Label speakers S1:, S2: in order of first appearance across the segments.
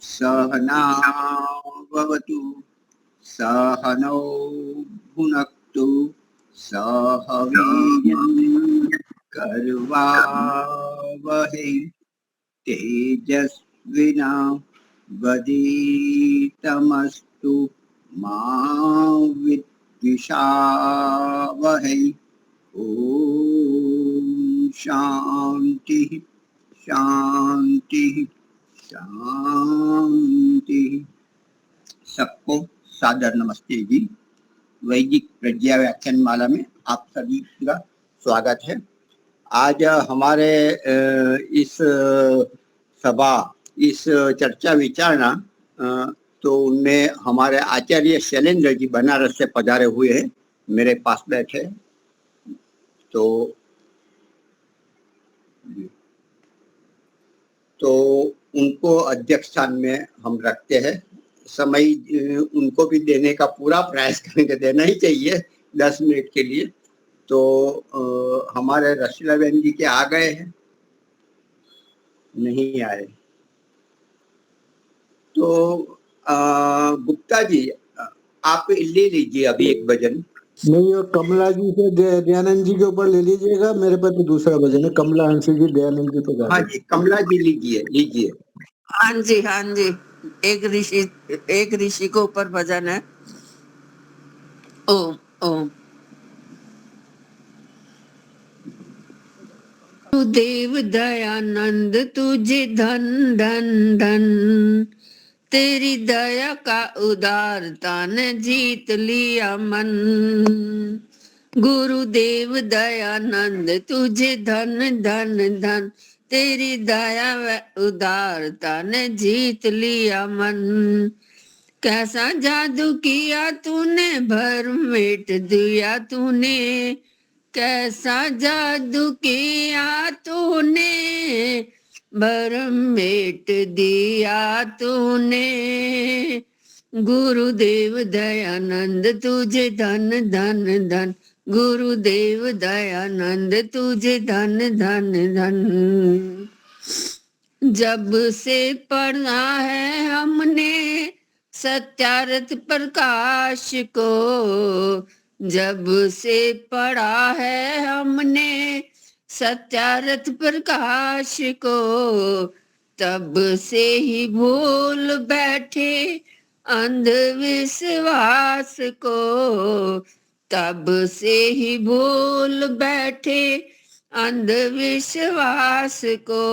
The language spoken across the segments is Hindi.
S1: सहनावतु सहनौ भुनक्तु सह वीर्यं कर्वावहै तेजस्विनावधीतमस्तु मा विद्विषावहै। ओम शांति शांति शांति। सबको सादर नमस्ते जी। वैदिक प्रज्ञा व्याख्यान माला में आप सभी का स्वागत है। आज हमारे इस सभा, इस चर्चा विचारणा तो उनमें हमारे आचार्य शैलेंद्र जी बनारस से पधारे हुए हैं, मेरे पास बैठे। तो उनको अध्यक्ष स्थान में हम रखते हैं। समय उनको भी देने का पूरा प्रयास करेंगे, देना ही चाहिए 10 मिनट के लिए। तो हमारे रशीलाबेन जी के आ गए हैं, नहीं आए। तो गुप्ता जी आप ले लीजिए अभी एक भजन।
S2: नहीं, और कमला जी से दयानंद जी के ऊपर ले लीजिएगा। मेरे पास तो दूसरा भजन है, कमला हंसी जी दयानंद जी पे गा।
S1: हाँ जी, कमला जी लीजिए।
S3: हाँ जी हाँ जी, एक ऋषि के ऊपर भजन है। ओम ओम। देव दयानंद तुझे धन धन धन, तेरी दया का उदारता ने जीत लिया मन। गुरुदेव दयानंद तुझे धन धन धन, तेरी दया व उदारता ने जीत लिया मन। कैसा जादू किया तूने, भर मिट दिया तूने। कैसा जादू किया तूने, भरम मिट दिया तूने। गुरुदेव दयानंद तुझे धन धन धन, गुरुदेव दयानंद तुझे धन धन धन। जब से पढ़ा है हमने सत्यार्थ प्रकाश को, जब से पढ़ा है हमने सत्यार्थ प्रकाश को, तब से ही भूल बैठे अंधविश्वास को। तब से ही भूल बैठे अंधविश्वास को,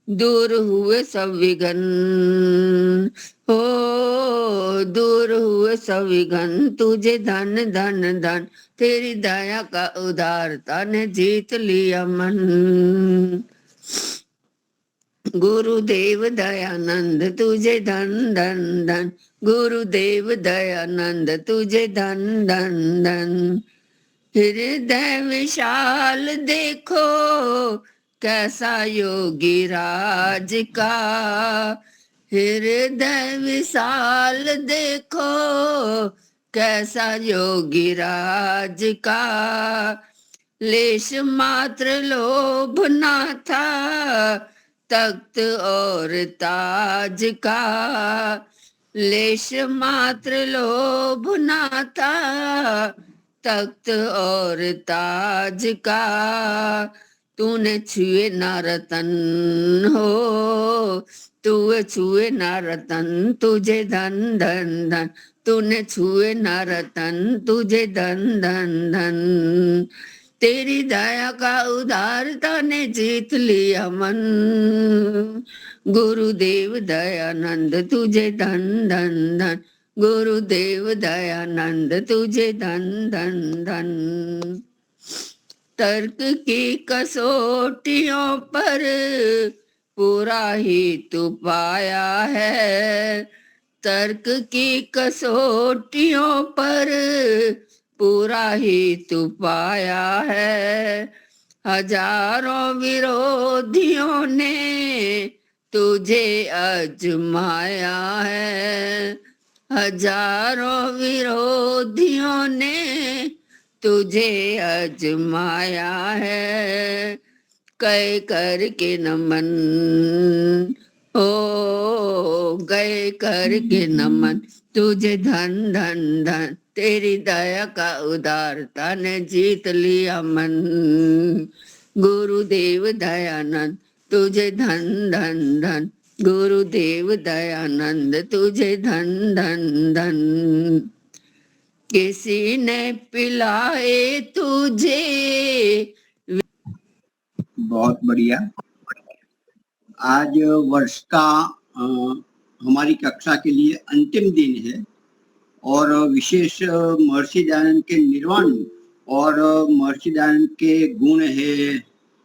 S3: दूर हुए सब विघन हो, दूर हुए सब विघन। तुझे धन धन धन, तेरी दया का उदारता ने जीत लिया मन। गुरुदेव दयानंद तुझे धन धन धन, गुरुदेव दयानंद तुझे धन धन धन। हृदय विशाल देखो कैसा योगी राज का, हृदय विशाल देखो कैसा योगी राज का। लेश मात्र लोभ ना था तख्त और ताज का, लेश मात्र लोभ ना था तख्त और ताज का। तूने छुए ना रतन हो, तू छुए ना रतन, तुझे धन धन धन। तूने छुए ना रतन, तुझे धन धन धन। तेरी दया का उदारता ने जीत लिया मन। गुरुदेव दयानंद तुझे धन धन धन, गुरुदेव दयानंद तुझे धन धन धन। तर्क की कसौटियों पर पूरा ही तू पाया है, तर्क की कसौटियों पर पूरा ही तू पाया है। हजारों विरोधियों ने तुझे आजमाया है, हजारों विरोधियों ने तुझे आजमाया है। कह करके नमन हो गए करके नमन तुझे धन धन धन, तेरी दया का उदारता ने जीत लिया मन। गुरुदेव दयानंद तुझे धन धन धन, गुरुदेव दयानंद तुझे धन धन धन। किसी ने पिलाए तुझे।
S1: बहुत बढ़िया। आज वर्ष का हमारी कक्षा के लिए अंतिम दिन है और विशेष महर्षि दयानंद के निर्वाण और महर्षि दयानंद के गुण है,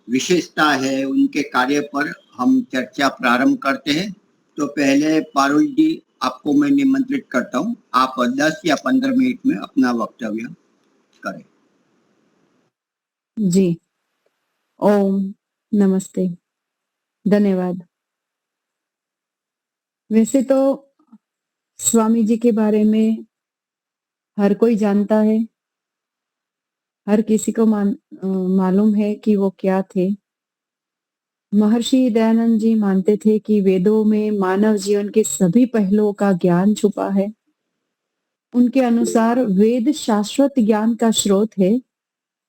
S1: विशेषता है, उनके कार्य पर हम चर्चा प्रारंभ करते हैं। तो पहले पारुल जी, आपको मैं निमंत्रित करता हूं, आप 10 या 15 मिनट में अपना वक्तव्य करें।
S4: जी, ओम नमस्ते, धन्यवाद। वैसे तो स्वामी जी के बारे में हर कोई जानता है, हर किसी को मालूम है कि वो क्या थे। महर्षि दयानंद जी मानते थे कि वेदों में मानव जीवन के सभी पहलुओं का ज्ञान छुपा है। उनके अनुसार वेद शाश्वत ज्ञान का स्रोत है,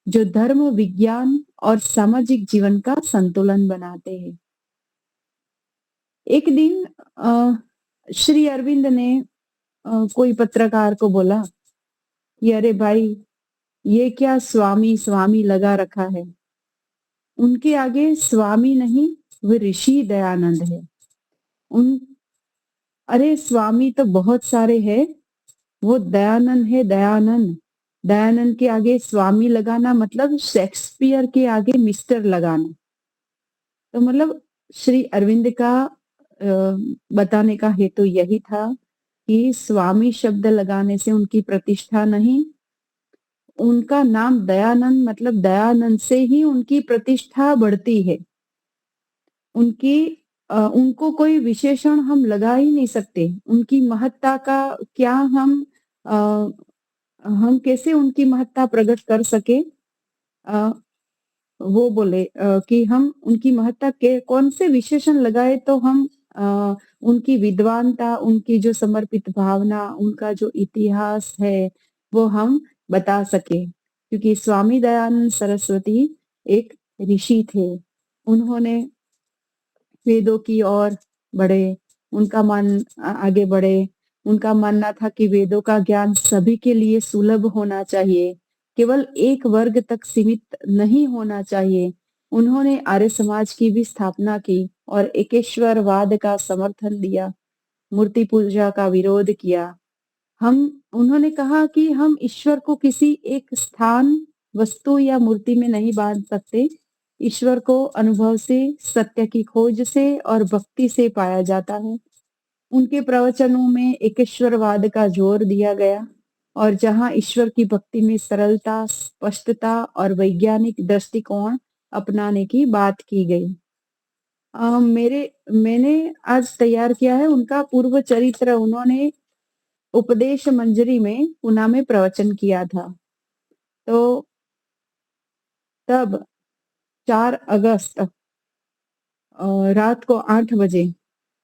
S4: जो धर्म, विज्ञान और सामाजिक जीवन का संतुलन बनाते हैं। एक दिन श्री अरविंद ने कोई पत्रकार को बोला कि अरे भाई, ये क्या स्वामी स्वामी लगा रखा है। उनके आगे स्वामी नहीं, वे ऋषि दयानंद है। अरे स्वामी तो बहुत सारे हैं, वो दयानंद है, दयानंद। दयानंद के आगे स्वामी लगाना मतलब शेक्सपियर के आगे मिस्टर लगाना। तो मतलब श्री अरविंद का बताने का हेतु यही था कि स्वामी शब्द लगाने से उनकी प्रतिष्ठा नहीं, उनका नाम दयानंद मतलब दयानंद से ही उनकी प्रतिष्ठा बढ़ती है। उनको कोई विशेषण हम लगा ही नहीं सकते। उनकी महत्ता का क्या हम कैसे उनकी महत्ता प्रकट कर सके। वो बोले कि हम उनकी महत्ता के कौन से विशेषण लगाए तो हम उनकी विद्वानता, उनकी जो समर्पित भावना, उनका जो इतिहास है वो हम बता सके। क्योंकि स्वामी दयानंद सरस्वती एक ऋषि थे। उन्होंने वेदों की ओर बढ़े, आगे बढ़े। उनका मानना था कि वेदों का ज्ञान सभी के लिए सुलभ होना चाहिए, केवल एक वर्ग तक सीमित नहीं होना चाहिए। उन्होंने आर्य समाज की भी स्थापना की और एकेश्वरवाद का समर्थन दिया, मूर्ति पूजा का विरोध किया। उन्होंने कहा कि हम ईश्वर को किसी एक स्थान, वस्तु या मूर्ति में नहीं बांध सकते। ईश्वर को अनुभव से, सत्य की खोज से और भक्ति से पाया जाता है। उनके प्रवचनों में एकेश्वरवाद का जोर दिया गया और जहां ईश्वर की भक्ति में सरलता, स्पष्टता और वैज्ञानिक दृष्टिकोण अपनाने की बात की गई। मैंने आज तैयार किया है उनका पूर्व चरित्र। उन्होंने उपदेश मंजरी में पुणे में प्रवचन किया था। तो तब 4 अगस्त रात को 8 बजे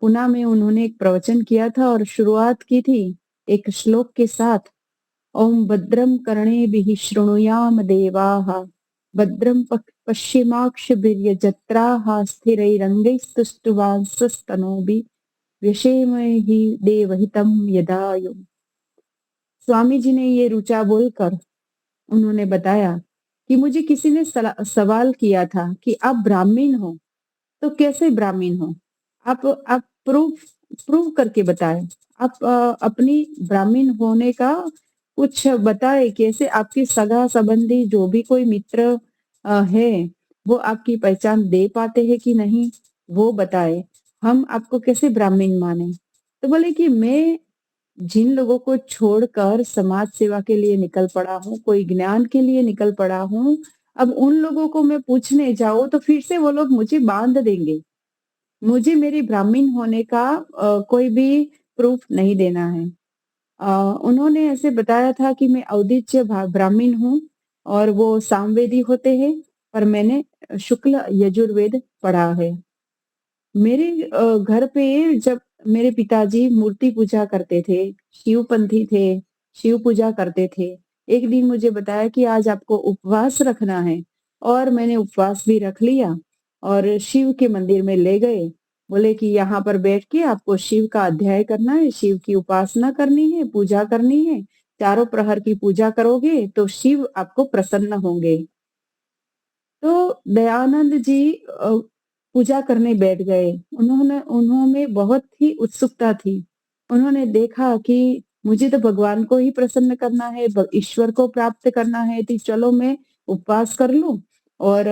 S4: पुणे में उन्होंने एक प्रवचन किया था और शुरुआत की थी एक श्लोक के साथ, ओम भद्रम कर्णेभिः शृणुयाम देवाः, भद्रम पश्येमाक्षभिर्यजत्राः, स्थिरैरङ्गैस्तुष्टुवांसस्तनूभिः, व्यशेमहि देवहितं यदायुः। स्वामी जी ने ये ऋचा बोलकर उन्होंने बताया कि मुझे किसी ने सवाल किया था कि आप ब्राह्मण हो, तो कैसे ब्राह्मण हो? आप प्रूव करके बताएं। आप अपनी ब्राह्मण होने का कुछ बताए, कैसे आपके सगा संबंधी जो भी कोई मित्र है वो आपकी पहचान दे पाते हैं कि नहीं, वो बताए। हम आपको कैसे ब्राह्मण माने? तो बोले कि मैं जिन लोगों को छोड़कर समाज सेवा के लिए निकल पड़ा हूँ, कोई ज्ञान के लिए निकल पड़ा हूँ, अब उन लोगों को मैं पूछने जाऊं तो फिर से वो लोग मुझे बांध देंगे। मुझे मेरी ब्राह्मण होने का कोई भी प्रूफ नहीं देना है। उन्होंने ऐसे बताया था कि मैं औदिच्य ब्राह्मण हूँ और वो सामवेदी होते हैं, पर मैंने शुक्ल यजुर्वेद पढ़ा है। मेरे घर पे जब मेरे पिताजी मूर्ति पूजा करते थे, शिवपंथी थे, शिव पूजा करते थे। एक दिन मुझे बताया कि आज आपको उपवास रखना है और मैंने उपवास भी रख लिया और शिव के मंदिर में ले गए। बोले कि यहाँ पर बैठ के आपको शिव का अध्याय करना है, शिव की उपासना करनी है, पूजा करनी है। चारों प्रहर की पूजा करोगे तो शिव आपको प्रसन्न होंगे। तो दयानंद जी पूजा करने बैठ गए। उन्होंने बहुत ही उत्सुकता थी। उन्होंने देखा कि मुझे तो भगवान को ही प्रसन्न करना है, ईश्वर को प्राप्त करना है, तो चलो मैं उपवास कर लूं और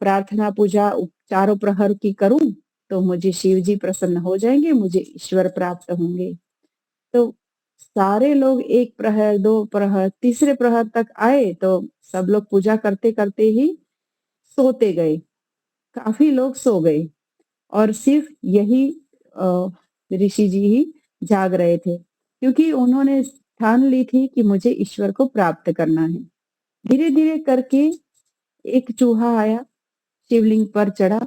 S4: प्रार्थना पूजा चारों प्रहर की करूं, तो मुझे शिव जी प्रसन्न हो जाएंगे, मुझे ईश्वर प्राप्त होंगे। तो सारे लोग 1 प्रहर, 2 प्रहर, तीसरे प्रहर तक आए तो सब लोग पूजा करते-करते ही सोते गए। काफ़ी लोग सो गए और सिर्फ यही ऋषि जी ही जाग रहे थे, क्योंकि उन्होंने ठान ली थी कि मुझे ईश्वर को प्राप्त करना है। धीरे-धीरे करके एक चूहा आया, शिवलिंग पर चढ़ा,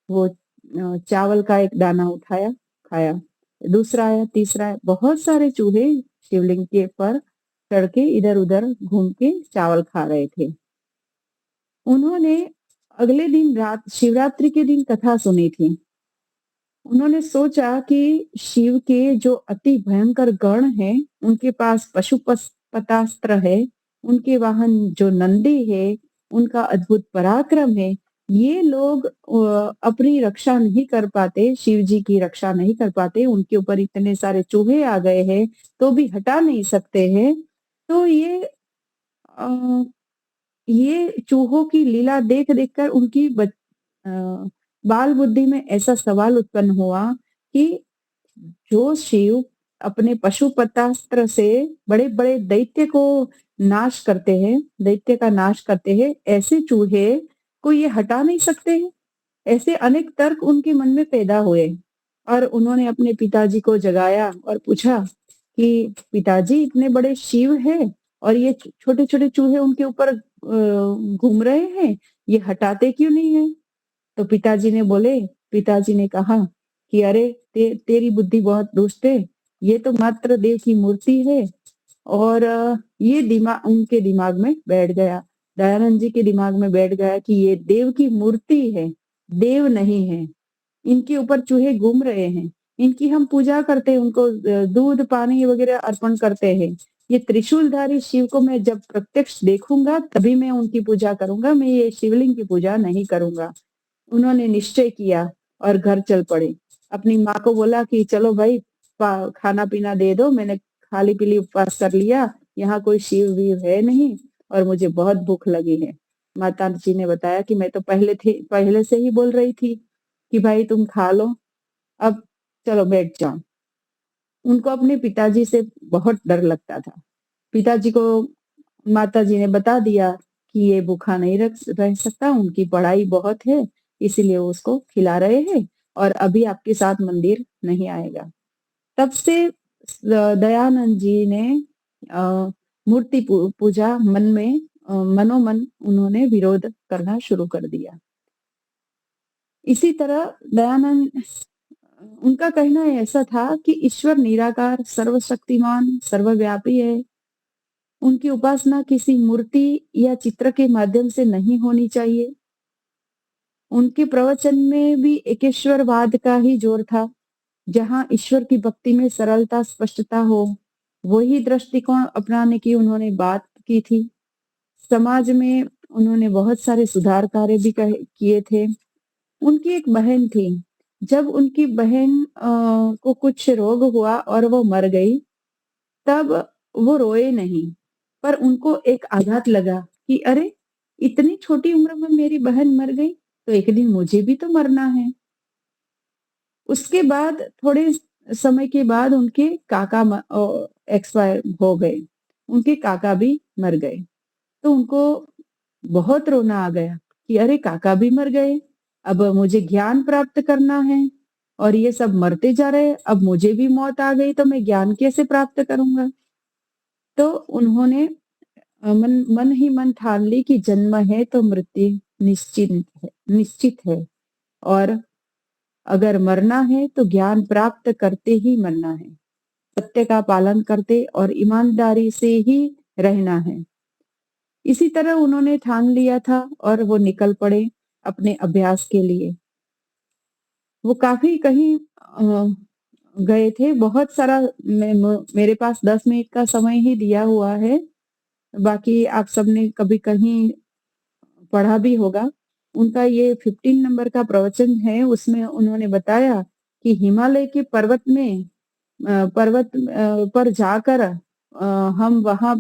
S4: वो चावल का एक दाना उठाया, खाया। दूसरा आया, तीसरा आया, बहुत सारे चूहे शिवलिंग के पर चढ़ के इधर-उधर घूम के चावल खा रहे थे। उन्होंने अगले दिन रात शिवरात्रि के दिन कथा सुनी थी। उन्होंने सोचा कि शिव के जो अति भयंकर गण हैं, उनके पास पशुपतास्त्र है, उनके वाहन जो नंदी है, उनका अद्भुत पराक्रम है। ये लोग अपनी रक्षा नहीं कर पाते, शिव जी की रक्षा नहीं कर पाते, उनके ऊपर इतने सारे चूहे आ गए हैं, तो भी हटा नहीं सकते हैं। तो अ, ये चूहों की लीला देख-देख कर उनकी अ, बाल बुद्धि में ऐसा सवाल उत्पन्न हुआ कि जो शिव अपने पशुपतास्त्र से बड़े-बड़े दैत्य को नाश करते हैं, दैत्य का नाश करते हैं, ऐसे चूहे को ये हटा नहीं सकते हैं? ऐसे अनेक तर्क उनके मन में पैदा हुए और उन्होंने अपने पिताजी को जगाया और पूछा कि पिताजी इतने बड़े शिव हैं और ये छोटे-छोटे चूहे उनके ऊपर घूम रहे हैं, ये हटाते क्यों नहीं हैं? तो पिताजी ने कहा कि अरे तेरी बुद्धि बहुत दुष्ट है, ये तो मात्र देव की मूर्ति है और ये उनके दिमाग में बैठ गया। दयानंद जी के दिमाग में बैठ गया कि ये देव की मूर्ति है, देव नहीं है। इनके ऊपर चूहे घूम रहे हैं, इनकी हम पूजा करते हैं, उनको दूध, पानी वगैरह अर्पण करते हैं। ये त्रिशूलधारी शिव को मैं जब प्रत्यक्ष देखूँगा तभी मैं उनकी पूजा करूँगा, मैं ये शिवलिंग की पूजा नहीं करूँगा। उन्होंने निश्चय किया और घर चल पड़े। अपनी माँ को बोला कि चलो भाई खाना-पीना दे दो, मैंने खाली-पीली उपवास कर लिया, यहाँ कोई शिव-विव है नहीं और मुझे बहुत भूख लगी है। माताजी ने बताया कि मैं तो पहले से ही बोल रही थी कि भाई तुम खा लो, अब चलो बैठ जाओ। उनको अपने पिताजी से बहुत डर लगता था। पिताजी को माताजी ने बता दिया कि ये भूखा नहीं रह सकता, उनकी पढ़ाई बहुत है, इसीलिए वो उसको खिला रहे हैं और अभी आपके साथ मंदिर नहीं आएगा। तब से दयानंद जी ने अ, मूर्ति पूजा मनोमन उन्होंने विरोध करना शुरू कर दिया। इसी तरह दयानंद उनका कहना ऐसा था कि ईश्वर निराकार, सर्वशक्तिमान, सर्वव्यापी है। उनकी उपासना किसी मूर्ति या चित्र के माध्यम से नहीं होनी चाहिए। उनके प्रवचन में भी एकेश्वरवाद का ही जोर था। जहाँ ईश्वर की भक्ति में सरलता, स्पष्टता हो, वही दृष्टिकोण अपनाने की उन्होंने बात की थी। समाज में उन्होंने बहुत सारे सुधार कार्य भी किए थे। उनकी एक बहन थी। जब उनकी बहन को कुछ रोग हुआ और वो मर गई, तब वो रोए नहीं, पर उनको एक आघात लगा कि अरे! इतनी छोटी उम्र में मेरी बहन मर गई, तो एक दिन मुझे भी तो मरना है। उसके बाद थोड़े समय के बाद उनके काका एक्सपायर हो गए। उनके काका भी मर गए। तो उनको बहुत रोना आ गया कि अरे काका भी मर गए, अब मुझे ज्ञान प्राप्त करना है और ये सब मरते जा रहे हैं, अब मुझे भी मौत आ गई तो मैं ज्ञान कैसे प्राप्त करूँगा? तो उन्होंने मन मन ही मन ठान ली कि जन्म है तो मृत्यु निश्चित है और अगर मरना है तो ज्ञान प्राप्त करते ही मरना है। सत्य का पालन करते और ईमानदारी से ही रहना है। इसी तरह उन्होंने ठान लिया था और वो निकल पड़े अपने अभ्यास के लिए। वो काफ़ी कहीं गए थे, बहुत सारा मेरे पास 10 मिनट का समय ही दिया हुआ है। बाकी आप सबने कभी कहीं पढ़ा भी होगा। उनका ये 15 नंबर का प्रवचन है, उसमें उन्होंने बताया कि हिमालय के पर्वत पर जाकर हम वहाँ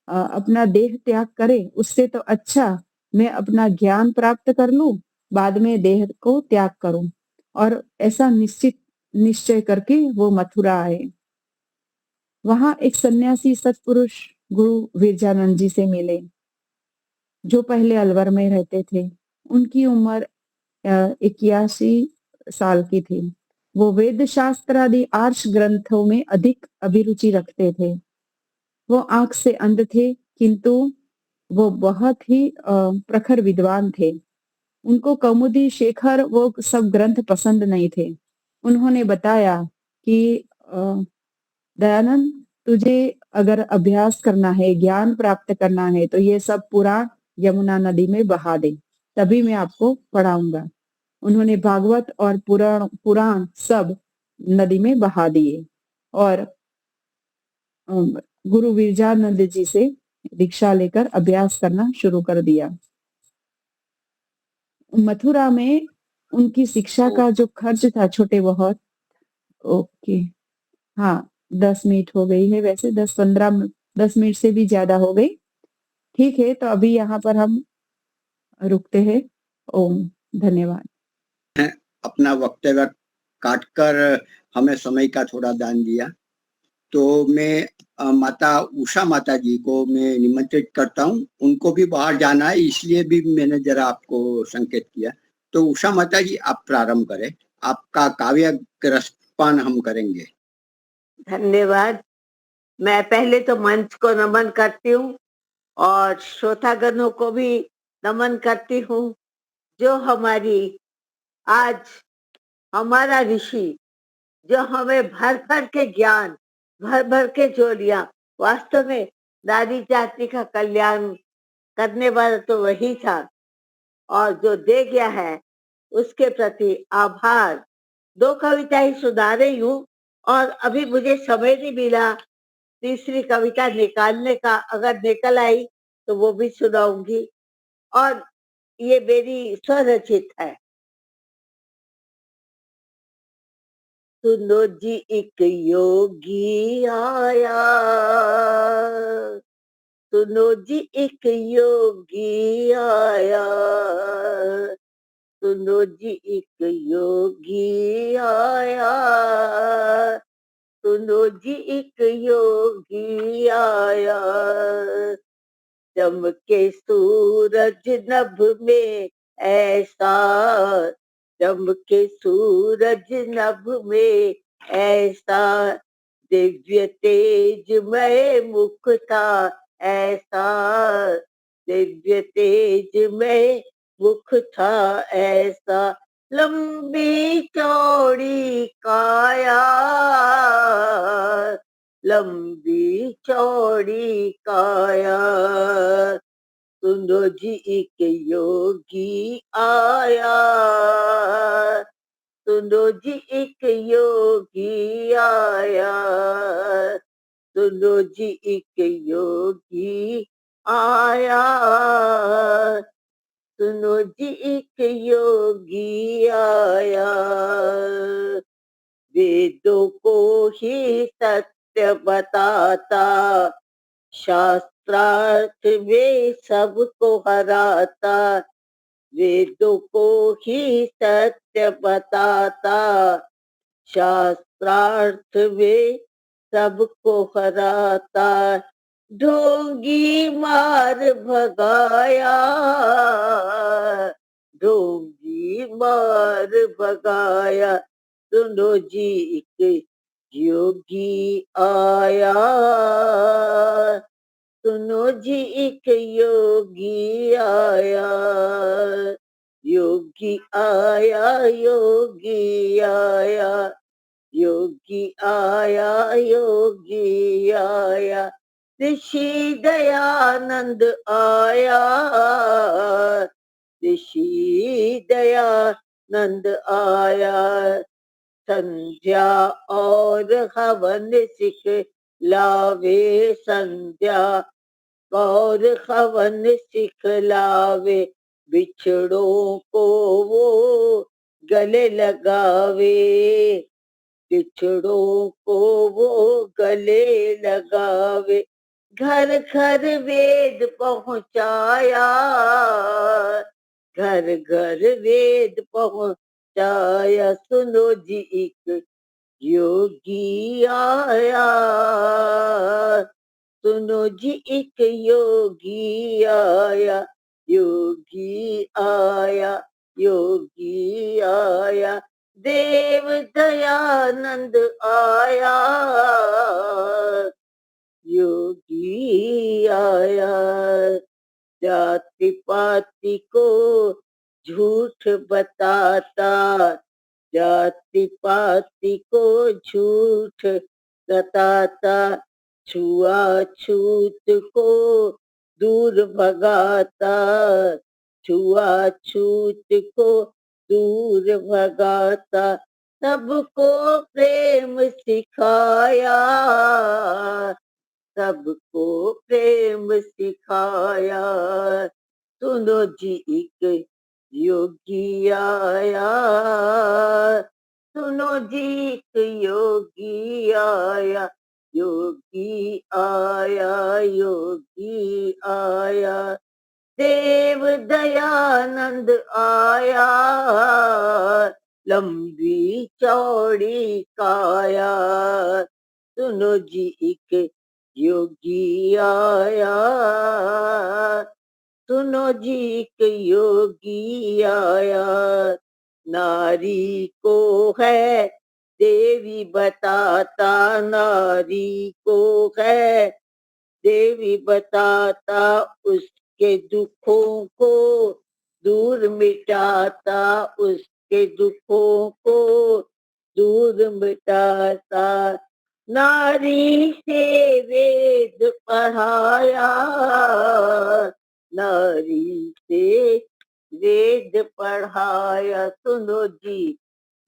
S4: अपना देह त्याग करें, उससे तो अच्छा मैं अपना ज्ञान प्राप्त कर लूँ, बाद में देह को त्याग करूँ। और ऐसा निश्चय करके वो मथुरा आए। वहाँ एक सन्यासी सत्पुरुष गुरु विरजानंद जी से मिले, जो पहले अलवर में रहते थे। उनकी उम्र 81 साल की थी। वो वेद शास्त्र आदि आर्ष ग्रंथों में अधिक अभिरुचि रखते थे। वो आंख से अंध थे, किंतु वो बहुत ही प्रखर विद्वान थे। उनको कौमुदी, शेखर वो सब ग्रंथ पसंद नहीं थे। उन्होंने बताया कि दयानंद, तुझे अगर अभ्यास करना है, ज्ञान प्राप्त करना है, तो ये सब पुराण यमुना नदी में बहा दे, तभी मैं आपको पढ़ाऊंगा। उन्होंने भागवत और पुराण सब नदी में बहा दिए और गुरु विरजानंद जी से दीक्षा लेकर अभ्यास करना शुरू कर दिया। मथुरा में उनकी शिक्षा का जो खर्च था छोटे बहुत, ओके, हाँ 10 मिनट हो गई है, वैसे 10 मिनट से भी ज्यादा हो गई। ठीक है, तो अभी यहाँ पर हम रुकते हैं। ओम, धन्यवाद।
S1: अपना वक्तव्य काटकर हमें समय का थोड़ा दान दिया, तो मैं माता उषा माता जी को मैं निमंत्रित करता हूँ। उनको भी बाहर जाना है, इसलिए भी मैंने जरा आपको संकेत किया। तो उषा माता जी, आप प्रारंभ करें, आपका काव्य रसपान हम करेंगे।
S5: धन्यवाद। मैं पहले तो मंच को नमन करती हूँ और श्रोतागणों को भी नमन करती हूँ, जो हमारी आज हमारा ऋषि, जो हमें भर भर के ज्ञान, भर भर के जोड़ियां, वास्तव में नारी जाति का कल्याण करने वाला तो वही था, और जो दे गया है उसके प्रति आभार। 2 कविता ही सुना रही हूँ और अभी मुझे समय नहीं मिला तीसरी कविता निकालने का। अगर निकल आई तो वो भी सुनाऊंगी, और ये मेरी स्वरचित है। सुनो जी एक योगी आया, सुनो जी एक योगी आया, सुनो जी एक योगी आया, सुनो जी एक योगी आया। चमके सूरज नभ में ऐसा, चमके सूरज नभ में ऐसा, दिव्य तेजमय मुख था ऐसा, दिव्य तेजमय मुख था ऐसा। लंबी चौड़ी काया, लंबी चौड़ी काया, सुनो जी एक योगी आया, सुनो जी एक योगी आया, सुनो जी एक योगी आया, सुनो जी एक योगी आया। वेदों को ही सत्य बताता, शास्त्रार्थ में सबको हराता, वेदों को ही सत्य बताता, शास्त्रार्थ में सबको हराता। ढोंगी मार भगाया, ढोंगी मार भगाया, सुनो जी एक योगी आया, सुनो जी एक योगी आया। योगी आया, योगी आया, योगी आया, योगी आया, ऋषि दयानंद आया, ऋषि दयानंद आया। संध्या और हवन सिख लावे, संध्या और हवन सिखलावे, बिछड़ों को वो गले लगावे, बिछड़ों को वो गले लगावे। घर घर वेद पहुंचाया, घर घर वेद पहुंचाया। सुनो जी एक योगी आया, सुनो जी एक योगी आया, योगी आया, योगी आया, देव दयानंद आया, योगी आया। जाति पाति को झूठ बताता, जाति पाति को झूठ बताता, छुआछूत को दूर भगाता, छुआछूत को दूर भगाता। सबको प्रेम सिखाया, सबको प्रेम सिखाया। सुनो जी एक योगी आया, सुनो जी एक योगी आया, योगी आया, योगी आया, देव दयानंद आया, लंबी चौड़ी काया। सुनो जी एक योगी आया, सुनो जी एक योगी आया। नारी को है देवी बताता, नारी को है देवी बताता, उसके दुखों को दूर मिटाता, उसके दुखों को दूर मिटाता। नारी से वेद पढ़ाया, नारी से वेद पढ़ाया। सुनो जी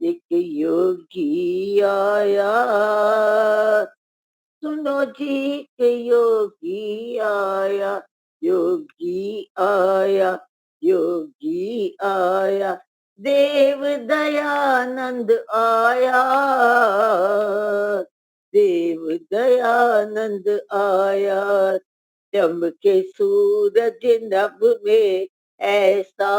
S5: एक योगी आया, सुनो जी एक योगी आया, योगी आया, योगी आया, देव दयानंद आया, देव दयानंद आया। चमके सूरज नभ में ऐसा,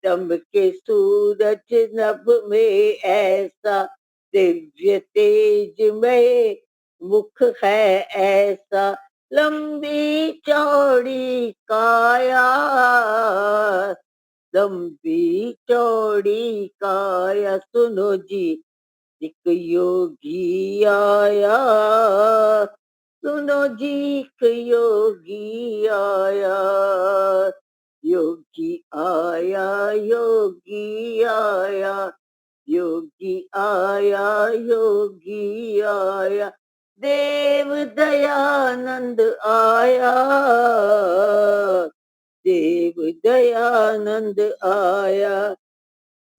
S5: चमके सूरज नभ में ऐसा, दिव्य तेज में मुख है ऐसा, लंबी चौड़ी काया, लंबी चौड़ी काया। सुनो जी एक योगी आया, सुनो जी एक योगी आया, योगी आया, योगी आया, योगी आया, योगी आया, देव दयानंद आया, देव दयानंद आया।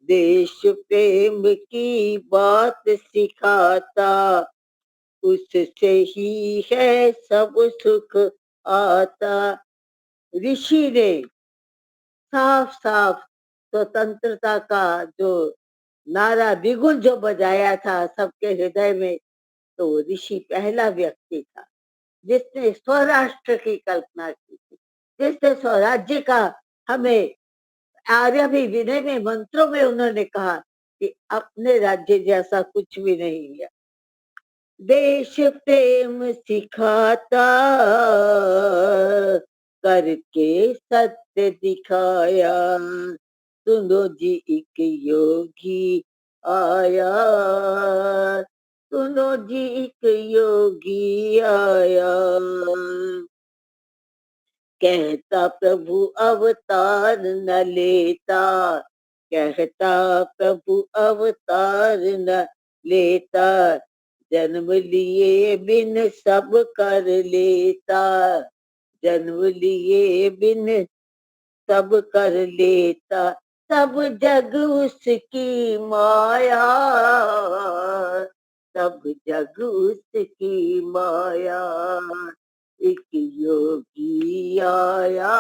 S5: देश प्रेम की बात सिखाता, उससे ही है सब सुख आता। ऋषि ने साफ साफ स्वतंत्रता का जो नारा बिगुल जो बजाया था सबके हृदय में, तो ऋषि पहला व्यक्ति था जिसने स्वराष्ट्र की कल्पना की थी, जिसने स्वराज्य का हमें आर्यभी विनय में मंत्रों में उन्होंने कहा कि अपने राज्य जैसा कुछ भी नहीं है। देश प्रेम सिखाता, करके सत्य दिखाया। सुनो जी एक योगी आया, सुनो जी एक योगी आया। कहता प्रभु अवतार न लेता, कहता प्रभु अवतार न लेता, जन्म लिए बिन सब कर लेता, जन्म लिए बिन सब कर लेता, सब जग उसकी माया, सब जग उसकी माया, एक योगी आया,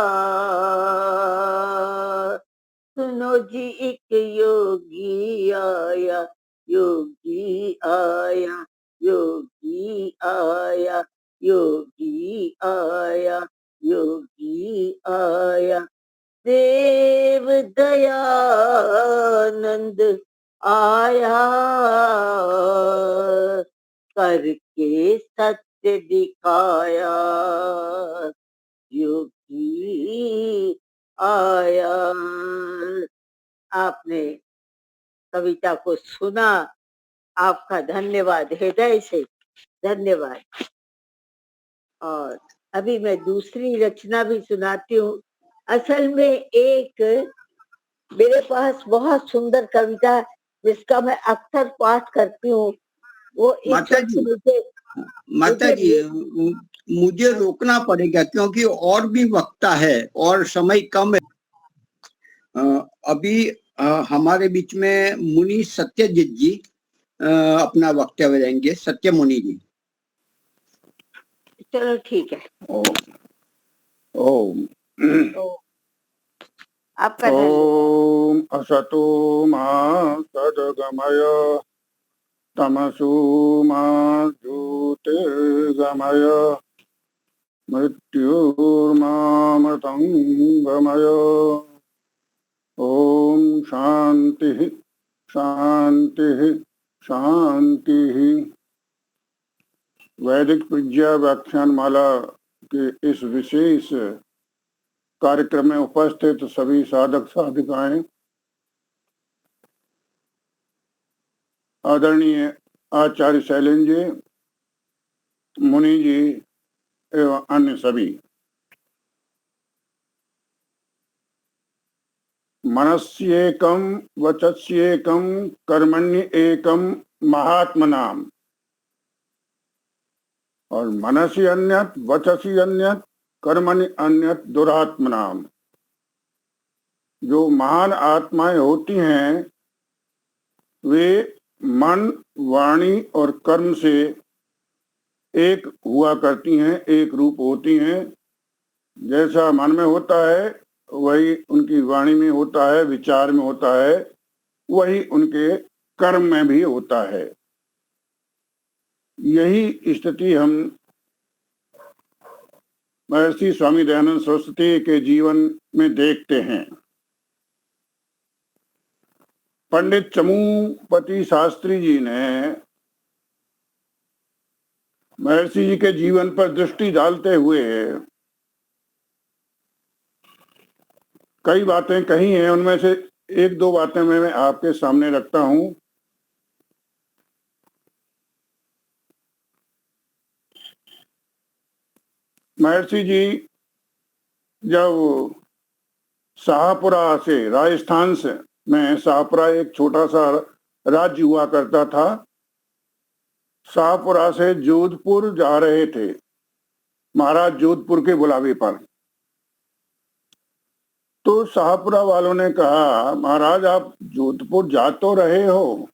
S5: सुनो जी एक योगी आया, योगी आया, योगी आया, योगी आया, योगी आया, देव दयानंद आया, करके सत्य दिखाया, योगी आया। आपने कविता को सुना, आपका धन्यवाद, हृदय से धन्यवाद। और अभी मैं दूसरी रचना भी सुनाती हूँ। असल में एक मेरे पास बहुत सुंदर कविता जिसका मैं अक्सर पाठ करती हूँ, वो इस
S1: माता
S5: वक्त
S1: जी,
S5: मुझे
S1: मुझे रोकना पड़ेगा क्योंकि और भी वक्ता है और समय कम है। अभी हमारे बीच में मुनि सत्यजित जी अपना वक्तव्य देंगे। सत्य मुनि जी।
S5: चलो ठीक है।
S6: ओम
S5: आपका
S6: ओम असतो मा सद्गमय तमसो मा ज्योतिर्गमय मृत्युर्मामृतंगमय। ओम शांति शांति शांति। वैदिक विद्या व्याख्यान माला के इस विशेष कार्यक्रम में उपस्थित सभी साधक साधिकाएं, आदरणीय आचार्य शैलेंद्र जी, मुनि जी एवं अन्य सभी, मनस्येकं वचस्येकं कर्मण्य एकं महात्मनाम। और मनसी अन्यत वचसी अन्यत कर्मणि अन्यत दुरात्मनाम। जो महान आत्माएं होती हैं वे मन वाणी और कर्म से एक हुआ करती हैं, एक रूप होती हैं। जैसा मन में होता है वही उनकी वाणी में होता है, विचार में होता है, वही उनके कर्म में भी होता है। यही स्थिति हम महर्षि स्वामी दयानंद सरस्वती के जीवन में देखते हैं। पंडित चमूपति शास्त्री जी ने महर्षि जी के जीवन पर दृष्टि डालते हुए कई बातें कही हैं। उनमें से एक दो बातें मैं आपके सामने रखता हूं। महर्षि जी जब शाहपुरा से, राजस्थान से में शाहपुरा एक छोटा सा राज्य हुआ करता था, शाहपुरा से जोधपुर जा रहे थे महाराज जोधपुर के बुलावे पर। तो शाहपुरा वालों ने कहा, महाराज आप जोधपुर जा तो रहे हो,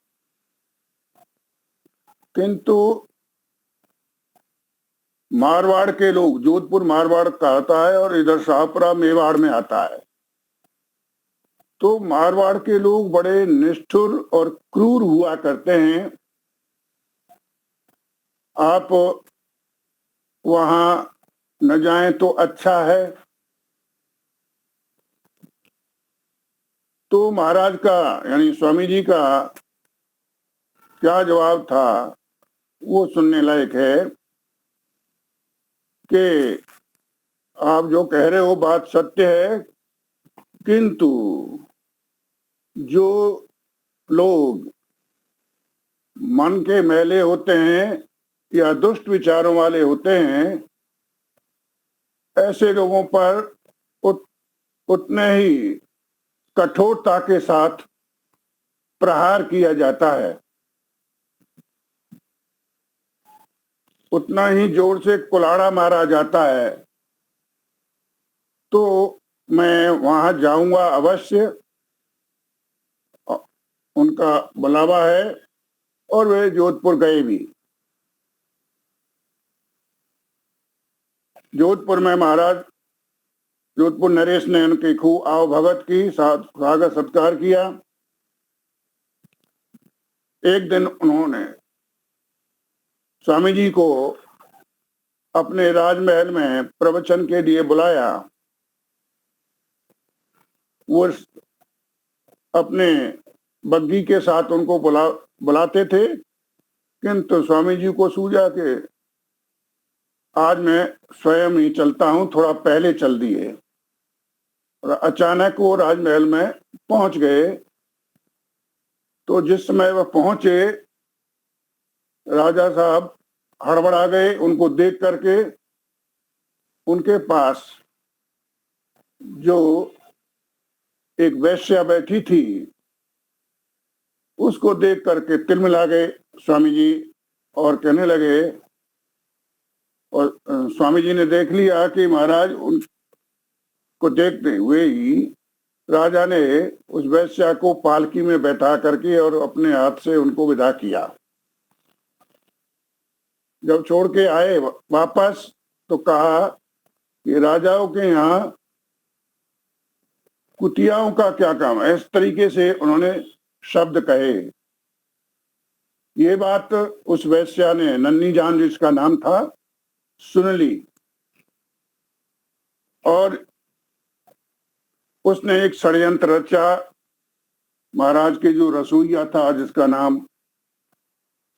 S6: किंतु मारवाड़ के लोग, जोधपुर मारवाड़ का आता है और इधर शाहपुरा मेवाड़ में आता है, तो मारवाड़ के लोग बड़े निष्ठुर और क्रूर हुआ करते हैं। आप वहां न जाएं तो अच्छा है। तो महाराज का यानी स्वामी जी का क्या जवाब था वो सुनने लायक है कि आप जो कह रहे हो बात सत्य है, किंतु जो लोग मन के मैले होते हैं या दुष्ट विचारों वाले होते हैं, ऐसे लोगों पर उतने ही कठोरता के साथ प्रहार किया जाता है, उतना ही जोर से कुल्हाड़ा मारा जाता है। तो मैं वहां जाऊंगा अवश्य, उनका बुलावा है और वे जोधपुर गए भी। जोधपुर में महाराज जोधपुर नरेश ने उनकी खूब आवभगत की, स्वागत सत्कार किया। एक दिन उन्होंने स्वामी जी को अपने राजमहल में प्रवचन के लिए बुलाया। वो अपने बग्गी के साथ उनको बुलाते थे, किंतु स्वामी जी को सूझा कि आज मैं स्वयं ही चलता हूं, थोड़ा पहले चल दिए। और अचानक वो राजमहल में पहुंच गए। तो जिस समय वह पहुंचे, राजा साहब हड़बड़ा गए। उनको देख करके उनके पास जो एक वेश्या बैठी थी, उसको देख करके तिलमिला गए स्वामी जी और कहने लगे। और स्वामी जी ने देख लिया कि महाराज उनको देखते हुए ही राजा ने उस वेश्या को पालकी में बैठा करके और अपने हाथ से उनको विदा किया। जब छोड़ के आए वापस, तो कहा कि राजाओं के यहाँ कुतियाओं का क्या काम है। इस तरीके से उन्होंने शब्द कहे। ये बात उस वेश्या ने, नन्ही जान जिसका नाम था, सुन ली और उसने एक षड्यंत्र रचा। महाराज के जो रसोइया था, जिसका नाम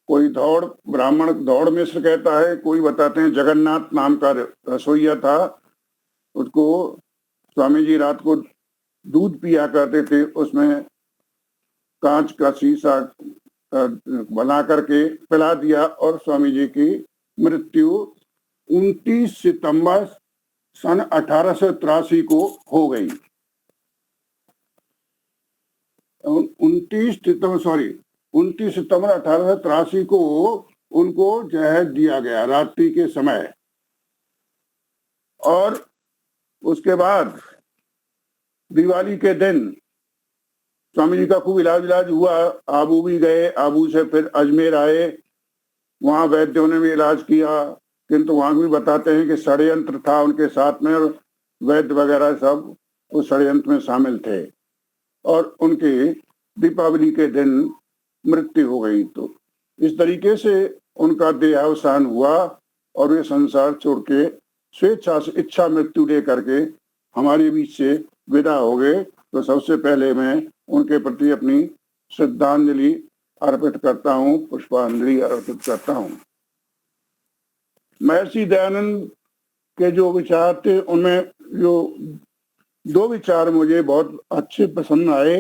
S6: कोई धौड़, ब्राह्मण धौड़ मिश्र कहता है, कोई बताते हैं जगन्नाथ नाम का रसोइया था, उसको स्वामी जी रात को दूध पिया करते थे। उसमें कांच का शीशा बना करके पिला दिया और स्वामी जी की मृत्यु 29 सितंबर सन 1883 को हो गई। 29 सितंबर 1883 को उनको जहर दिया गया रात्रि के समय। और उसके बाद दिवाली के दिन स्वामी जी का खूब इलाज हुआ। आबू भी गए, आबू से फिर अजमेर आए, वहां वैद्यों ने भी इलाज किया, किंतु वहां भी बताते हैं कि षड्यंत्र था उनके साथ में, और वैद्य वगैरह सब उस षड्यंत्र में शामिल थे और उनकी दीपावली के दिन मृत्यु हो गई। तो इस तरीके से उनका देहावसान हुआ और वे संसार छोड़ के स्वेच्छा से इच्छा मृत्यु ले करके हमारे बीच से विदा हो गए। तो सबसे पहले मैं उनके प्रति अपनी श्रद्धांजलि अर्पित करता हूँ, पुष्पांजलि अर्पित करता हूँ। महर्षि दयानंद के जो विचार थे, उनमें जो 2 विचार मुझे बहुत अच्छे पसंद आए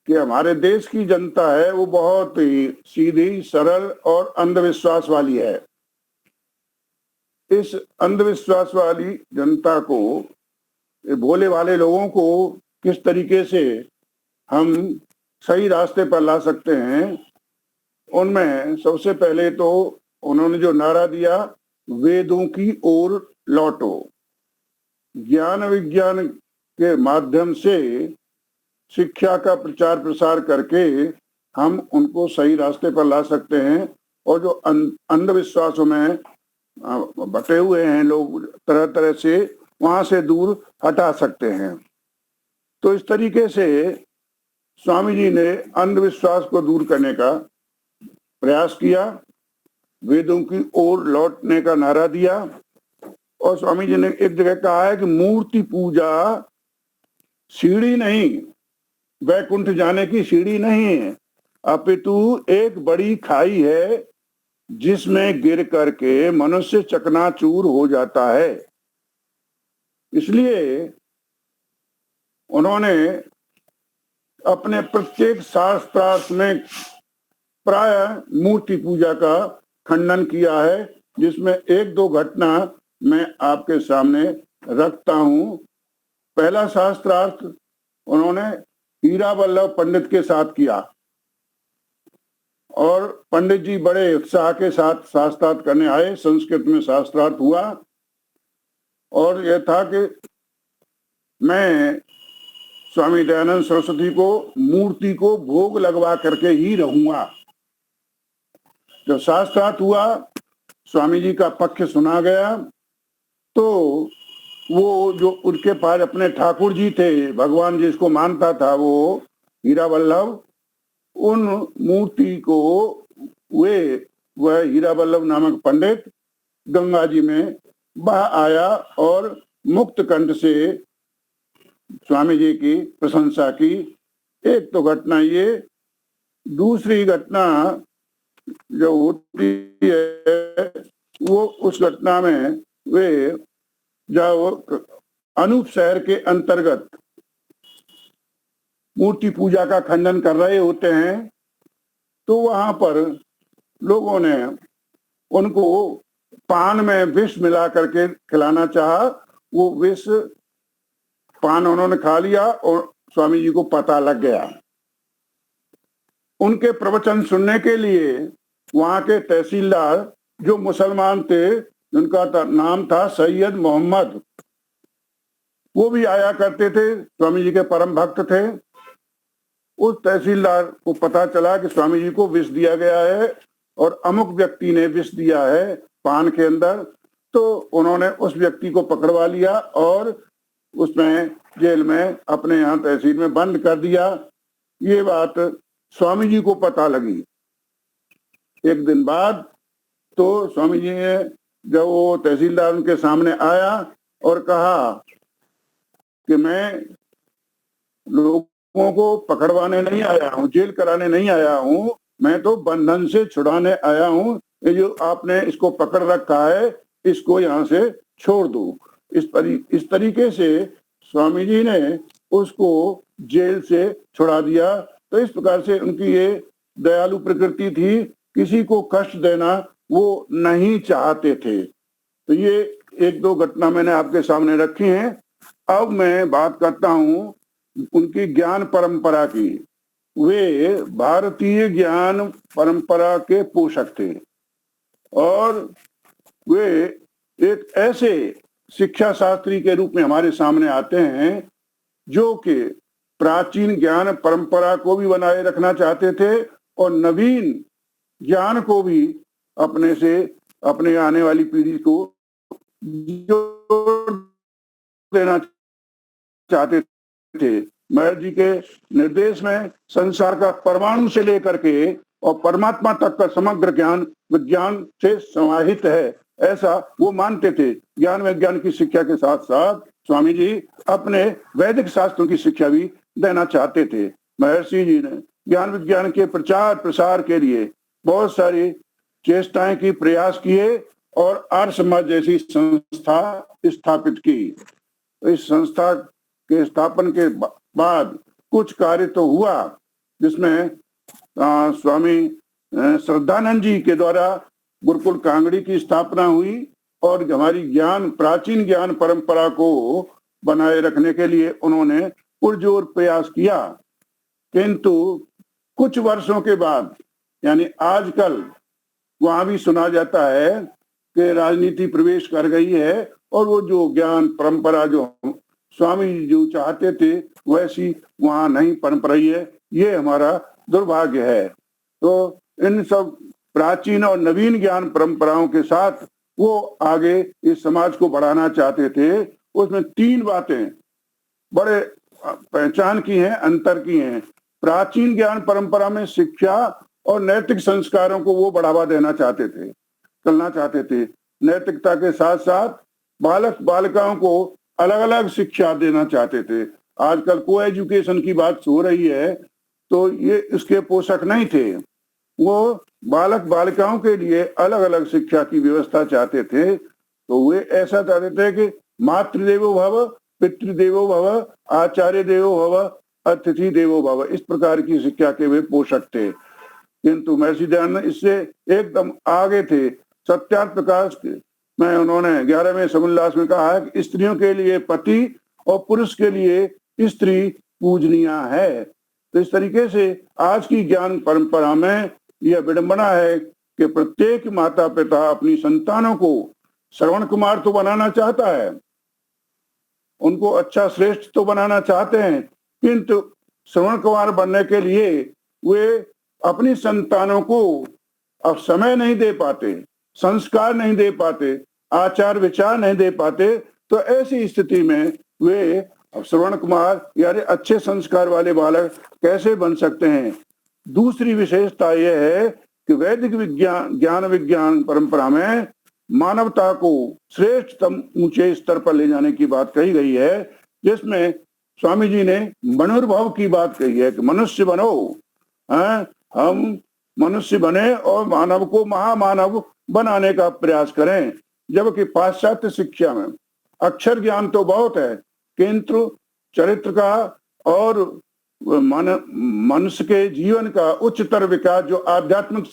S6: कि हमारे देश की जनता है वो बहुत ही सीधी, सरल और अंधविश्वास वाली है। इस अंधविश्वास वाली जनता को, भोले वाले लोगों को किस तरीके से हम सही रास्ते पर ला सकते हैं, उनमें सबसे पहले तो उन्होंने जो नारा दिया, वेदों की ओर लौटो। ज्ञान विज्ञान के माध्यम से शिक्षा का प्रचार प्रसार करके हम उनको सही रास्ते पर ला सकते हैं और जो अंधविश्वासों में बटे हुए हैं लोग तरह तरह से, वहां से दूर हटा सकते हैं। तो इस तरीके से स्वामी जी ने अंधविश्वास को दूर करने का प्रयास किया, वेदों की ओर लौटने का नारा दिया। और स्वामी जी ने एक जगह कहा है कि मूर्ति पूजा सीढ़ी नहीं, वैकुंठ जाने की सीढ़ी नहीं है, अपितु एक बड़ी खाई है जिसमें गिर करके मनुष्य चकनाचूर हो जाता है। इसलिए उन्होंने अपने प्रत्येक शास्त्रार्थ में प्राय मूर्ति पूजा का खंडन किया है, जिसमें 1-2 घटना मैं आपके सामने रखता हूं। पहला शास्त्रार्थ उन्होंने हीरा वल्लभ पंडित के साथ किया और पंडित जी बड़े उत्साह के साथ शास्त्रार्थ करने आए। संस्कृत में शास्त्रार्थ हुआ और यह था कि मैं स्वामी दयानंद सरस्वती को मूर्ति को भोग लगवा करके ही रहूंगा। जब शास्त्रार्थ हुआ, स्वामी जी का पक्ष सुना गया, तो वो जो उनके पास अपने ठाकुर जी थे, भगवान जिसको मानता था वो हीरा वल्लभ, उन मूर्ति को वह हीरा वल्लभ नामक पंडित गंगा जी में बहा आया और मुक्त कंठ से स्वामी जी की प्रशंसा की। एक तो घटना ये। दूसरी घटना जो होती है वो उस घटना में वे जब अनूप शहर के अंतर्गत मूर्ति पूजा का खंडन कर रहे होते हैं, तो वहां पर लोगों ने उनको पान में विष मिला करके खिलाना चाहा। वो विष पान उन्होंने खा लिया और स्वामी जी को पता लग गया। उनके प्रवचन सुनने के लिए वहां के तहसीलदार जो मुसलमान थे, उनका नाम था सैयद मोहम्मद, वो भी आया करते थे, स्वामी जी के परम भक्त थे। उस तहसीलदार को पता चला कि स्वामी जी को विष दिया गया है और अमुक व्यक्ति ने विष दिया है पान के अंदर, तो उन्होंने उस व्यक्ति को पकड़वा लिया और उसमें जेल में अपने यहाँ तहसील में बंद कर दिया। ये बात स्वामी जी को पता लगी। एक दिन बाद तो स्वामी जी ने, जब वो तहसीलदार उनके सामने आया और कहा कि मैं लोगों को पकड़वाने नहीं आया हूँ, जेल कराने नहीं आया हूँ, मैं तो बंधन से छुड़ाने आया हूँ। ये जो आपने इसको पकड़ रखा है, इसको यहाँ से छोड़ दो। इस तरीके से स्वामी जी ने उसको जेल से छुड़ा दिया। तो इस प्रकार से उनकी ये दयालु प्रकृति थी, किसी को कष्ट देना वो नहीं चाहते थे। तो ये एक दो घटना मैंने आपके सामने रखी हैं। अब मैं बात करता हूँ उनकी ज्ञान परंपरा की। वे भारतीय ज्ञान परंपरा के पोषक थे और वे एक ऐसे शिक्षा शास्त्री के रूप में हमारे सामने आते हैं जो कि प्राचीन ज्ञान परंपरा को भी बनाए रखना चाहते थे और नवीन ज्ञान को भी अपने से अपने आने वाली पीढ़ी को जोड़ देना चाहते थे। महर्षि जी के निर्देश में संसार का परमाणु से लेकर के और परमात्मा तक का समग्र ज्ञान विज्ञान से समाहित है, ऐसा वो मानते थे। ज्ञान विज्ञान की शिक्षा के साथ साथ स्वामी जी अपने वैदिक शास्त्रों की शिक्षा भी देना चाहते थे। महर्षि जी ने ज्ञान विज्ञान के प्रचार प्रसार के लिए बहुत सारी चेष्टाएं की, प्रयास किए और आर्य समाज जैसी संस्था स्थापित की। इस संस्था के स्थापन के बाद कुछ कार्य तो हुआ, जिसमें स्वामी श्रद्धानंद जी के द्वारा गुरुकुल कांगड़ी की स्थापना हुई और हमारी प्राचीन ज्ञान परंपरा को बनाए रखने के लिए उन्होंने पुरजोर प्रयास किया। किंतु कुछ वर्षों के बाद, यानी आजकल वहां भी सुना जाता है कि राजनीति प्रवेश कर गई है और वो जो ज्ञान परंपरा जो स्वामी जी जो चाहते थे वैसी वहां नहीं पनप रही है। ये हमारा दुर्भाग्य है। तो इन सब प्राचीन और नवीन ज्ञान परंपराओं के साथ वो आगे इस समाज को बढ़ाना चाहते थे। उसमें तीन बातें बड़े पहचान की हैं, अंतर की हैं। प्राचीन ज्ञान परंपरा में शिक्षा और नैतिक संस्कारों को वो बढ़ावा देना चाहते थे, चलना चाहते थे। नैतिकता के साथ साथ बालक बालिकाओं को अलग अलग शिक्षा देना चाहते थे। आजकल को एजुकेशन की बात हो रही है, तो ये इसके पोषक नहीं थे। वो बालक बालिकाओं के लिए अलग अलग शिक्षा की व्यवस्था चाहते थे। तो वे ऐसा चाहते थे कि मातृदेवो भव, पितृदेवो भव, आचार्य देवो भव, अतिथि देवो भव, इस प्रकार की शिक्षा के वे पोषक थे। किंतु महर्षि दयानंद इससे एकदम आगे थे। सत्यार्थ प्रकाश में उन्होंने 11वें समुल्लास में कहा है कि स्त्रियों के लिए पति और पुरुष के लिए स्त्री पूजनीय है। तो इस तरीके से आज की ज्ञान परंपरा में यह विडंबना है कि प्रत्येक माता पिता अपनी संतानों को श्रवण कुमार तो बनाना चाहता है, उनको अच्छा श्रेष्ठ तो बनाना चाहते हैं, किंतु श्रवण कुमार बनने के लिए वे अपनी संतानों को अब समय नहीं दे पाते, संस्कार नहीं दे पाते, आचार विचार नहीं दे पाते। तो ऐसी स्थिति में वे अब श्रवण कुमार यानी अच्छे संस्कार वाले बालक कैसे बन सकते हैं। दूसरी विशेषता यह है कि वैदिक विज्ञान ज्ञान विज्ञान परंपरा में मानवता को श्रेष्ठतम ऊंचे स्तर पर ले जाने की बात कही गई है, जिसमें स्वामी जी ने मनुर्भव की बात कही है कि मनुष्य बनो, हम मनुष्य बने और मानव को महामानव बनाने का प्रयास करें। जबकि पाश्चात्य शिक्षा में अक्षर ज्ञान तो बहुत है, किंतु चरित्र का और मनुष्य के जीवन का उच्चतर विकास जो आध्यात्मिक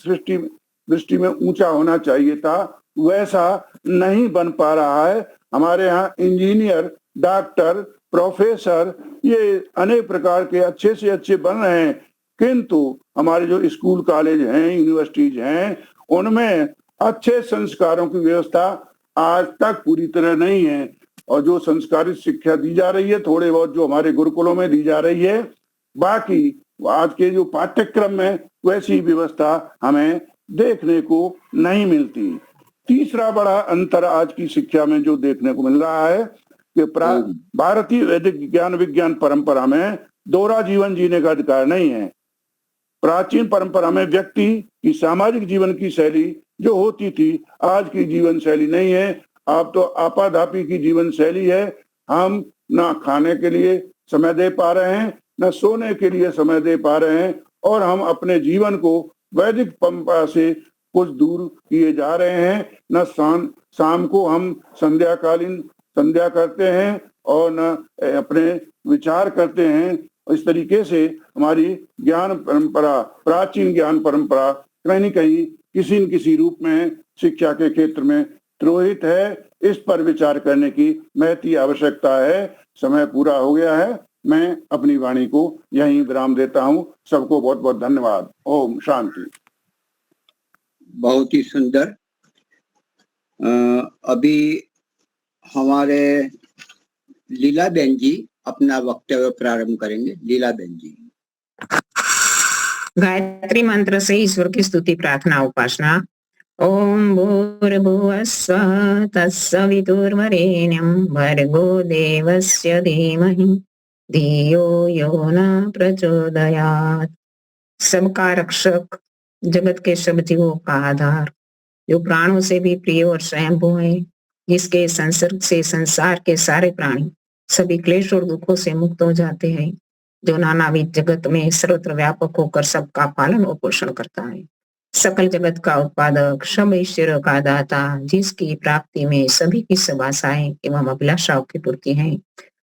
S6: दृष्टि में ऊंचा होना चाहिए था, वैसा नहीं बन पा रहा है। हमारे यहाँ इंजीनियर, डॉक्टर, प्रोफेसर ये अनेक प्रकार के अच्छे से अच्छे बन रहे हैं, किंतु हमारे जो स्कूल कॉलेज हैं, यूनिवर्सिटीज हैं, उनमें अच्छे संस्कारों की व्यवस्था आज तक पूरी तरह नहीं है। और जो संस्कारित शिक्षा दी जा रही है, थोड़े बहुत जो हमारे गुरुकुलों में दी जा रही है, बाकी आज के जो पाठ्यक्रम में वैसी व्यवस्था हमें देखने को नहीं मिलती। तीसरा बड़ा अंतर आज की शिक्षा में जो देखने को मिल रहा है कि भारतीय वैदिक ज्ञान विज्ञान परंपरा में दोहरा जीवन जीने का अधिकार नहीं है। प्राचीन परंपरा में व्यक्ति की सामाजिक जीवन की शैली जो होती थी, आज की जीवन शैली नहीं है। अब तो आपाधापी की जीवन शैली है। हम ना खाने के लिए समय दे पा रहे हैं, न सोने के लिए समय दे पा रहे हैं, और हम अपने जीवन को वैदिक परंपरा से कुछ दूर किए जा रहे हैं। न शाम को हम संध्याकालीन संध्या करते हैं और न अपने विचार करते हैं। इस तरीके से हमारी ज्ञान परंपरा, प्राचीन ज्ञान परंपरा कहीं न कहीं किसी न किसी रूप में शिक्षा के क्षेत्र में द्रोहित है। इस पर विचार करने की महती आवश्यकता है। समय पूरा हो गया है, मैं अपनी वाणी को यहीं विराम देता हूं। सबको बहुत बहुत धन्यवाद। ओम शांति।
S1: बहुत ही सुंदर। अभी हमारे लीला बहन जी अपना वक्तव्य प्रारंभ करेंगे। लीला बहन जी।
S7: गायत्री मंत्र से ईश्वर की स्तुति, प्रार्थना, उपासना। ओम भूर्भुवः स्वः तत्सवितुर्वरेण्यं भर्गो देवस्य धीमहि धियो यो न प्रचोदयात्। सबका रक्षक, जगत के सब जीवों का आधार, जो प्राणों से भी प्रिय और स्वयंभू है, जिसके संसर्ग से संसार के सारे प्राणी सभी क्लेश और दुखों से मुक्त हो जाते हैं, जो नानाविध जगत में सर्वत्र व्यापक होकर सबका पालन और पोषण करता है, सकल जगत का उत्पादक, सब ऐश्वर्य का दाता, जिसकी प्राप्ति में सभी की सब आशाएं एवं अभिलाषाओं की पूर्ति है,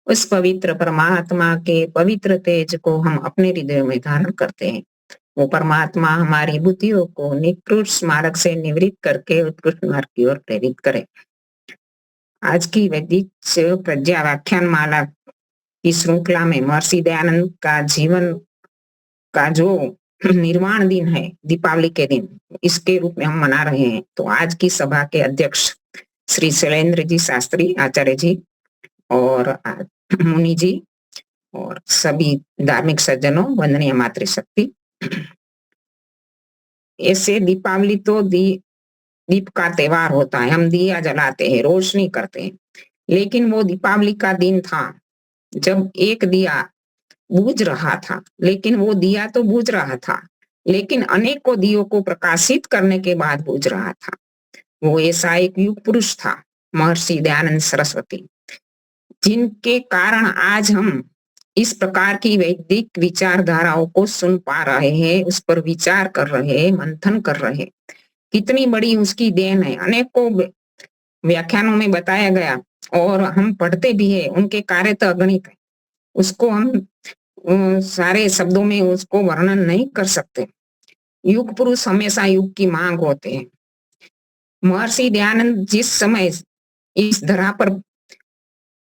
S7: उस पवित्र परमात्मा के पवित्र तेज को हम अपने हृदय में धारण करते हैं। वो परमात्मा हमारी बुद्धियों को निकृष्ट मार्ग से निवृत्त करके उत्कृष्ट मार्ग की ओर प्रेरित करे। आज की वैदिक प्रज्ञा व्याख्यान माला की श्रृंखला में महर्षि दयानंद का जीवन का जो निर्वाण दिन है, दीपावली के दिन, इसके रूप में हम मना रहे हैं। तो आज की सभा के अध्यक्ष श्री शैलेंद्र जी शास्त्री आचार्य जी और मुनि जी और सभी धार्मिक सज्जनों, वंदनीय मातृशक्ति। ऐसे दीपावली तो दीप का त्योहार होता है, हम दिया जलाते हैं, रोशनी करते हैं, लेकिन वो दीपावली का दिन था जब एक दिया बुझ रहा था, लेकिन वो दिया तो बुझ रहा था, लेकिन अनेकों दियों को प्रकाशित करने के बाद बुझ रहा था। वो ऐसा एक युग पुरुष था, महर्षि दयानंद सरस्वती, जिनके कारण आज हम इस प्रकार की वैदिक विचारधाराओं को सुन पा रहे हैं, उस पर विचार कर रहे हैं, मंथन कर रहे हैं। कितनी बड़ी उसकी देन है। अनेकों व्याख्यानों में बताया गया और हम पढ़ते भी है, उनके कार्य तो अगणित है, उसको हम सारे शब्दों में उसको वर्णन नहीं कर सकते। युग पुरुष हमेशा युग की मांग होते हैं। महर्षि दयानंद जिस समय इस धरा पर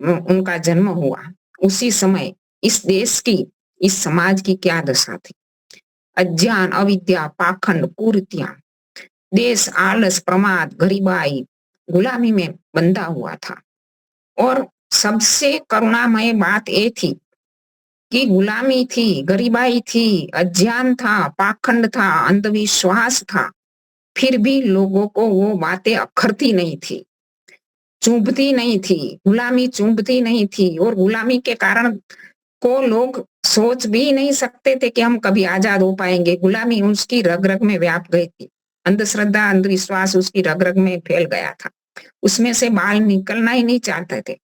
S7: उनका जन्म हुआ, उसी समय इस देश की, इस समाज की क्या दशा थी। अज्ञान, अविद्या, पाखंड, कुरीतियां, देश आलस, प्रमाद, गरीबाई, गुलामी में बंधा हुआ था। और सबसे करुणामय बात ये थी कि गुलामी थी, गरीबाई थी, अज्ञान था, पाखंड था, अंधविश्वास था, फिर भी लोगों को वो बातें अखरती नहीं थी, चुभती नहीं थी, गुलामी चुभती नहीं थी। और गुलामी के कारण को लोग सोच भी नहीं सकते थे कि हम कभी आजाद हो पाएंगे। गुलामी उसकी रग रग में व्याप गई थी, अंधश्रद्धा, अंधविश्वास उसकी रग रग में फैल गया था, उसमें से बाहर निकलना ही नहीं चाहते थे।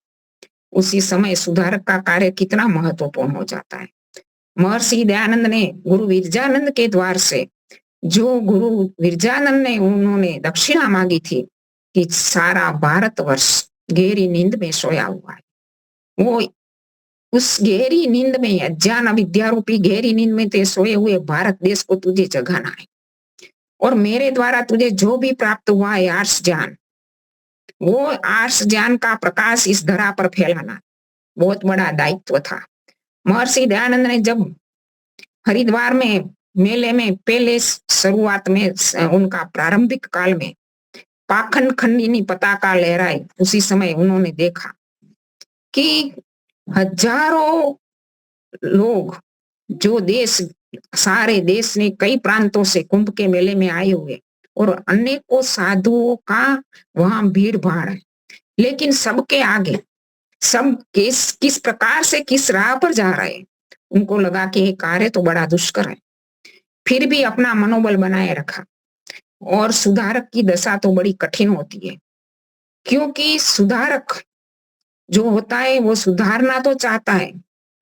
S7: उसी समय सुधारक का कार्य कितना महत्वपूर्ण हो जाता है। महर्षि दयानंद ने गुरु विरजानंद के द्वार से, जो गुरु विरजानंद ने उन्होंने दक्षिणा मांगी थी कि सारा भारतवर्ष गहरी नींद में सोया हुआ है, वो उस गहरी नींद में, अज्ञान अविद्या रूपी गहरी नींद में ते सोए हुए भारत देश को तुझे जगाना है। और मेरे द्वारा तुझे जो भी प्राप्त हुआ है आर्ष ज्ञान, वो आर्ष ज्ञान का प्रकाश इस धरा पर फैलाना बहुत बड़ा दायित्व था। महर्षि दयानंद ने जब हरिद्वार में मेले में पहले शुरुआत में उनका प्रारंभिक काल में पाखंड खंडिनी पताका लहराई, उसी समय उन्होंने देखा कि हजारों लोग जो देश, सारे देश ने कई प्रांतों से कुंभ के मेले में आए हुए और अनेकों साधुओं का वहां भीड़ भाड़ है, लेकिन सबके आगे सब किस प्रकार से किस राह पर जा रहे हैं। उनको लगा कि ये कार्य तो बड़ा दुष्कर है, फिर भी अपना मनोबल बनाए रखा। और सुधारक की दशा तो बड़ी कठिन होती है, क्योंकि सुधारक जो होता है वो सुधारना तो चाहता है,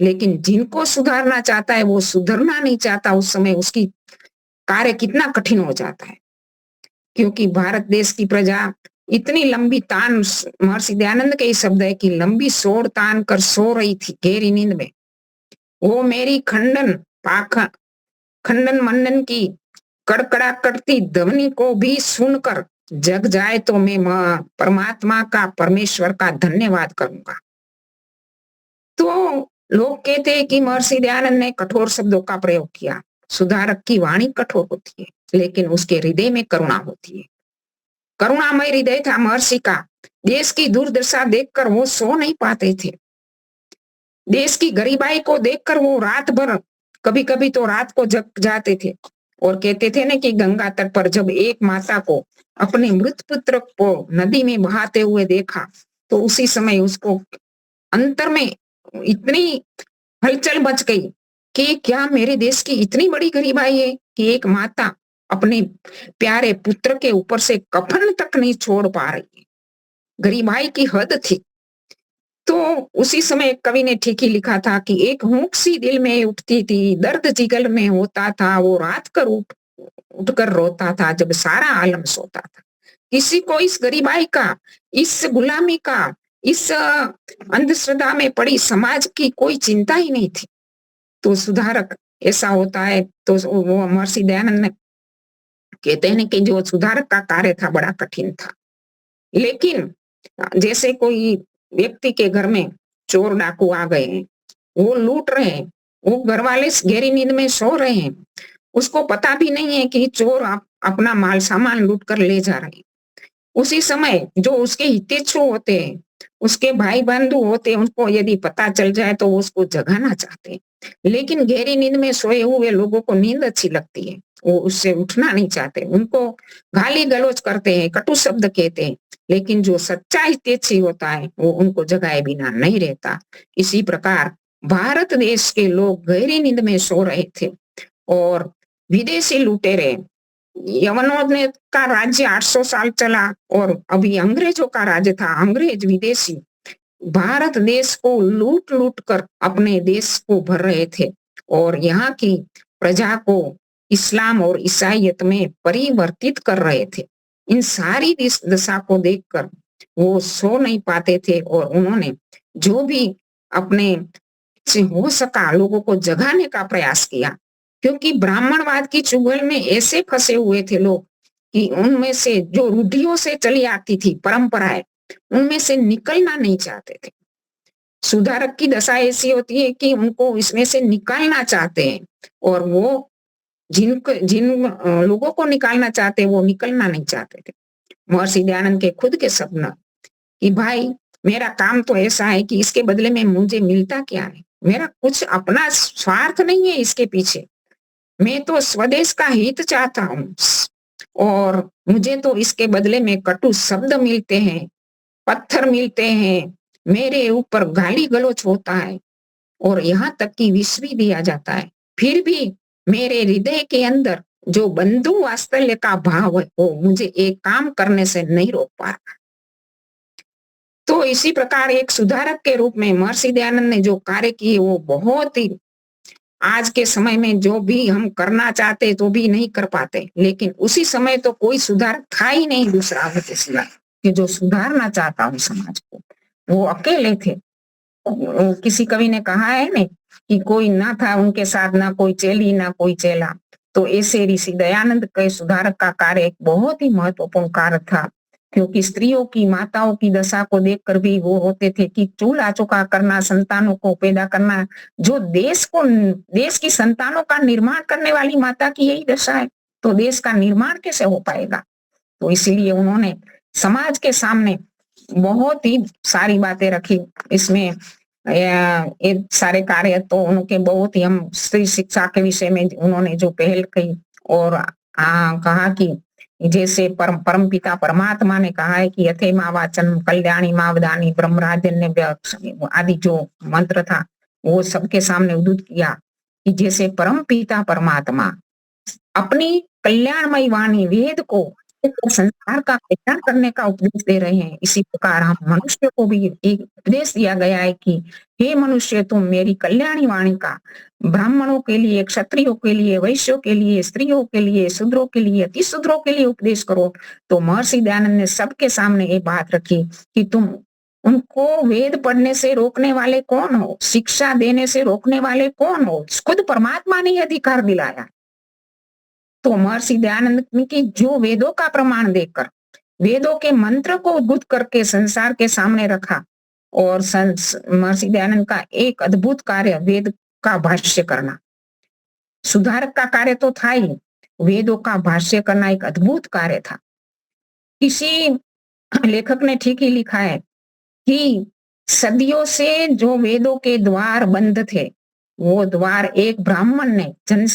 S7: लेकिन जिनको सुधारना चाहता है वो सुधरना नहीं चाहता। उस समय उसकी कार्य कितना कठिन हो जाता है, क्योंकि भारत देश की प्रजा इतनी लंबी तान, महर्षि दयानंद के ही शब्द है कि लंबी सोड़ तान कर सो रही थी गहरी नींद में। वो मेरी खंडन मंडन की कड़कड़ा करती ध्वनि को भी सुनकर जग जाए तो मैं परमात्मा का, परमेश्वर का धन्यवाद करूंगा। तो लोग कहते हैं कि महर्षि दयानंद ने कठोर शब्दों का प्रयोग किया। सुधारक की वाणी कठोर होती है, लेकिन उसके हृदय में करुणा होती है। करुणामय हृदय था महर्षि का। देश की दुर्दशा देखकर वो सो नहीं पाते थे। देश की गरीबाई को देखकर वो रात भर, कभी कभी तो रात को जग जाते थे और कहते थे ना कि गंगा तट पर जब एक माता को अपने मृत पुत्र को नदी में बहाते हुए देखा तो उसी समय उसको अंतर में इतनी हलचल मच गई कि क्या मेरे देश की इतनी बड़ी गरीबाई है कि एक माता अपने प्यारे पुत्र के ऊपर से कफन तक नहीं छोड़ पा रही है। गरीबाई की हद थी। तो उसी समय कवि ने ठीक ही लिखा था कि एक हुंक सी दिल में उठती थी, दर्द जिगर में होता था, वो रात कर उठकर रोता था जब सारा आलम सोता था। किसी को इस गरीबाई का, इस गुलामी का, इस अंधश्रद्धा में पड़ी समाज की कोई चिंता ही नहीं थी। तो सुधारक ऐसा होता है। तो वो महर्षि दयानंद ने कहते हैं कि जो सुधारक का कार्य था बड़ा कठिन था। लेकिन जैसे कोई व्यक्ति के घर में चोर डाकू आ गए हैं, वो लूट रहे हैं, वो घर वाले गहरी नींद में सो रहे हैं, उसको पता भी नहीं है कि चोर अपना माल सामान लूट कर ले जा रहे हैं। उसी समय जो उसके हितेच्छु होते हैं, उसके भाई बंधु होते हैं, उनको यदि पता चल जाए तो वो उसको जगाना चाहते हैं। लेकिन गहरी नींद में सोए हुए लोगों को नींद अच्छी लगती है, वो उससे उठना नहीं चाहते, उनको गाली गलौज करते हैं, कटु शब्द कहते हैं। लेकिन जो सच्चा हितैषी होता है वो उनको जगाए बिना नहीं रहता। इसी प्रकार भारत देश के लोग गहरी नींद में सो रहे थे और विदेशी लुटेरे, यवनों ने का राज्य 800 साल चला और अभी अंग्रेजों का राज्य था। अंग्रेज विदेशी भारत देश को लूट लूट कर अपने देश को भर रहे थे और यहाँ की प्रजा को इस्लाम और ईसाईयत में परिवर्तित कर रहे थे। इन सारी दशा को देखकर वो सो नहीं पाते थे और उन्होंने जो भी अपने से हो सका लोगों को जगाने का प्रयास किया, क्योंकि ब्राह्मणवाद की चुगल में ऐसे फंसे हुए थे लोग कि उनमें से जो रूढ़ियों से चली आती थी परंपराएं, उनमें से निकलना नहीं चाहते थे। सुधारक की दशा ऐसी होती है कि उनको इसमें से निकालना चाहते हैं, और वो जिन लोगों को निकालना चाहते हैं वो निकलना नहीं चाहते थे। महर्षि दयानंद के खुद के सपना कि भाई मेरा काम तो ऐसा है कि इसके बदले में मुझे मिलता क्या है, मेरा कुछ अपना स्वार्थ नहीं है इसके पीछे, मैं तो स्वदेश का हित चाहता हूँ, और मुझे तो इसके बदले में कटु शब्द मिलते हैं, पत्थर मिलते हैं, मेरे ऊपर गाली गलौज होता है, और यहाँ तक कि विष भी दिया जाता है, फिर भी मेरे हृदय के अंदर जो बंधु वात्सल्य का भाव है वो मुझे एक काम करने से नहीं रोक पा रहा। तो इसी प्रकार एक सुधारक के रूप में महर्षि दयानंद ने जो कार्य किए वो बहुत ही, आज के समय में जो भी हम करना चाहते तो भी नहीं कर पाते, लेकिन उसी समय तो कोई सुधारक था ही नहीं दूसरा के सिवा कि जो सुधारना चाहता हूँ समाज को, वो अकेले थे। किसी कवि ने कहा है ना कि कोई ना था उनके साथ, ना कोई चेली ना कोई चेला। तो ऐसे ऋषि दयानंद के सुधारक का कार्य एक बहुत ही महत्वपूर्ण कार्य था, क्योंकि स्त्रियों की, माताओं की दशा को देखकर भी वो होते थे कि चूल्हा चौका करना, संतानों को पैदा करना, जो देश की संतानों का निर्माण करने वाली माता की यही दशा है, तो देश का निर्माण कैसे हो पाएगा। तो इसीलिए उन्होंने समाज के सामने बहुत ही सारी बातें रखी। इसमें ये सारे कार्य तो उनके बहुत ही, हम स्त्री शिक्षा के विषय में उन्होंने जो पहल की, और कहा कि जैसे परम पिता परमात्मा ने कहा है कि यथे माँ वाचन कल्याणी माँ वदानी ब्रह्मराजन्य आदि जो मंत्र था वो सबके सामने उद्धृत किया कि जैसे परम पिता परमात्मा अपनी कल्याणमयी वाणी वेद को संसार का कल्याण करने का उपदेश दे रहे हैं, इसी प्रकार हम मनुष्य को भी एक उपदेश दिया गया है कि हे मनुष्य, तुम मेरी कल्याणी वाणी का ब्राह्मणों के लिए, क्षत्रियों के लिए, वैश्यों के लिए, स्त्रियों के लिए, शूद्रों के लिए, अति शूद्रों के लिए उपदेश करो। तो महर्षि दयानंद ने सबके सामने ये बात रखी कि तुम उनको वेद पढ़ने से रोकने वाले कौन हो, शिक्षा देने से रोकने वाले कौन हो, खुद परमात्मा ने अधिकार दिलाया। तो महर्षि दयानंद की जो वेदों का प्रमाण देकर, वेदों के मंत्र को उद्भुत करके संसार के सामने रखा, और महर्षि दयानंद का एक अद्भुत कार्य वेद का भाष्य करना। सुधारक का कार्य तो था ही, वेदों का भाष्य करना एक अद्भुत कार्य था। किसी लेखक ने ठीक ही लिखा है कि सदियों से जो वेदों के द्वार बंद थे, वो द्वार एक ब्राह्मण ने जन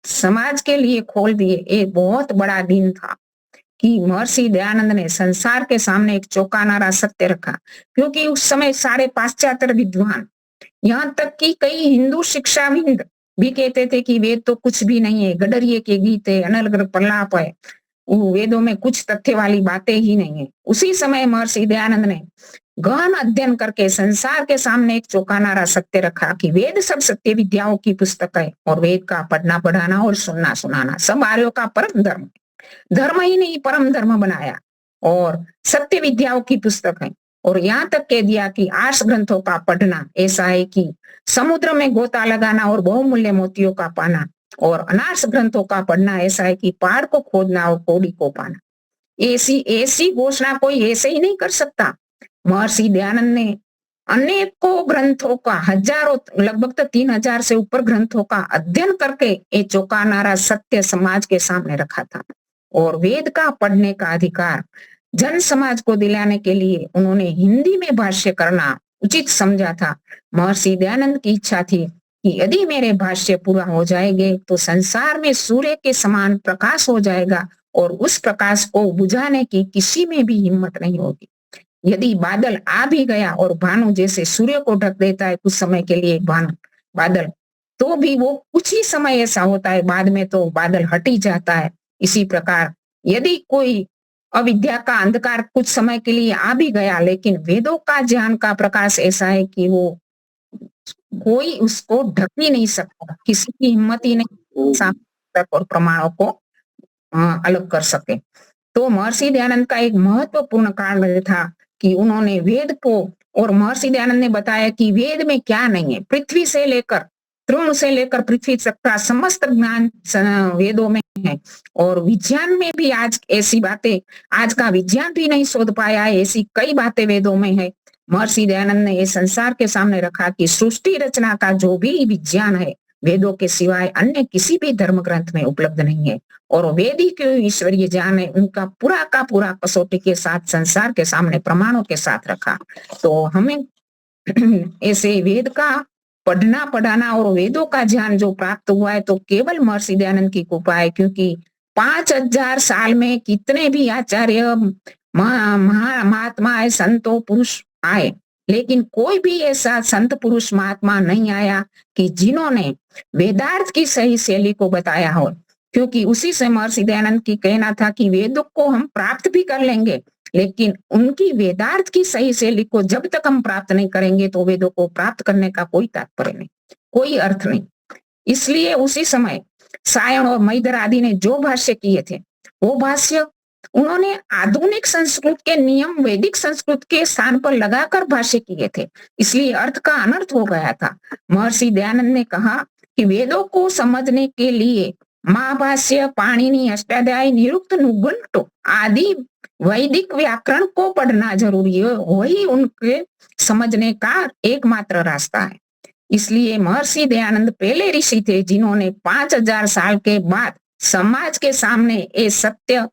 S7: समाज के लिए खोल दिए। एक बहुत बड़ा दिन था कि महर्षि दयानंद ने संसार के सामने एक चौंकानेरा सत्य रखा, क्योंकि उस समय सारे पाश्चात्य विद्वान, यहाँ तक कि कई हिंदू शिक्षाविद भी कहते थे कि वेद तो कुछ भी नहीं है, गडरिये के गीत है, अनर्गल प्रलाप है, वेदों में कुछ तथ्य वाली बातें ही नहीं है। उसी समय महर्षि दयानंद ने गहन अध्ययन करके संसार के सामने एक चौंकानेरा सत्य रखा कि वेद सब सत्य विद्याओं की पुस्तक है, और वेद का पढ़ना पढ़ाना और सुनना सुनाना सब आर्यों का परम धर्म है। धर्म ही नहीं परम धर्म बनाया, और सत्य विद्याओं की पुस्तक है। और यहाँ तक कह दिया कि आर्ष ग्रंथों का पढ़ना ऐसा है कि समुद्र में गोता लगाना और बहुमूल्य मोतियों का पाना, और अनार्ष ग्रंथों का पढ़ना ऐसा है कि पहाड़ को खोदना और कौड़ी को पाना। ऐसी घोषणा कोई ऐसे ही नहीं कर सकता। महर्षि दयानंद ने अनेकों ग्रंथों का, हजारों, लगभग 3000 से ऊपर ग्रंथों का अध्ययन करके ये चौंकानेरा सत्य समाज के सामने रखा था। और वेद का पढ़ने का अधिकार जन समाज को दिलाने के लिए उन्होंने हिंदी में भाष्य करना उचित समझा था। महर्षि दयानंद की इच्छा थी कि यदि मेरे भाष्य पूरा हो जाएंगे तो संसार में सूर्य के समान प्रकाश हो जाएगा, और उस प्रकाश को बुझाने की किसी में भी हिम्मत नहीं होगी। यदि बादल आ भी गया और भानु जैसे सूर्य को ढक देता है कुछ समय के लिए बादल, तो भी वो कुछ ही समय ऐसा होता है, बाद में तो बादल हट ही जाता है। इसी प्रकार यदि कोई अविद्या का अंधकार कुछ समय के लिए आ भी गया, लेकिन वेदों का ज्ञान का प्रकाश ऐसा है कि वो कोई उसको ढक ही नहीं सकता, किसी की हिम्मत ही नहीं और प्रमाणों को अलग कर सके। तो महर्षि दयानंद का एक महत्वपूर्ण कार्य था कि उन्होंने वेद को, और महर्षि दयानंद ने बताया कि वेद में क्या नहीं है, पृथ्वी से लेकर तृण से लेकर पृथ्वी तक का समस्त ज्ञान वेदों में है। और विज्ञान में भी आज ऐसी बातें, आज का विज्ञान भी नहीं शोध पाया है, ऐसी कई बातें वेदों में है। महर्षि दयानंद ने ये संसार के सामने रखा कि सृष्टि रचना का जो भी विज्ञान है वेदों के सिवाय अन्य किसी भी धर्म ग्रंथ में उपलब्ध नहीं है। और वैदिक ईश्वरीय ज्ञान है उनका पूरा का पूरा कसौटी के साथ संसार के सामने प्रमाणों के साथ रखा। तो हमें ऐसे वेद का पढ़ना पढ़ाना और वेदों का ज्ञान जो प्राप्त हुआ है तो केवल महर्षि दयानंद की कृपा है, क्योंकि 5000 साल में कितने भी आचार्य महात्मा संतों पुरुष आए, लेकिन कोई भी ऐसा संत पुरुष महात्मा नहीं आया कि जिन्होंने वेदार्थ की सही शैली को बताया हो। क्योंकि उसी से महर्षि दयानंद की कहना था कि वेदों को हम प्राप्त भी कर लेंगे, लेकिन उनकी वेदार्थ की सही शैली को जब तक हम प्राप्त नहीं करेंगे तो वेदों को प्राप्त करने का कोई तात्पर्य नहीं, कोई अर्थ नहीं। इसलिए उसी समय सायण और मैदर आदि ने जो भाष्य किए थे वो भाष्य उन्होंने आधुनिक संस्कृत के नियम वैदिक संस्कृत के स्थान पर लगाकर भाष्य किए थे, इसलिए अर्थ का अनर्थ हो गया था। महर्षि दयानंद ने कहा कि वेदों को समझने के लिए महाभाष्य, पाणिनि, अष्टाध्यायी, निरुक्त, नुगुंटु आदि वैदिक व्याकरण को पढ़ना जरूरी है, वही उनके समझने का एकमात्र रास्ता है। इसलिए महर्षि दयानंद पहले ऋषि थे जिन्होंने 5000 साल के बाद समाज के सामने ये सत्य,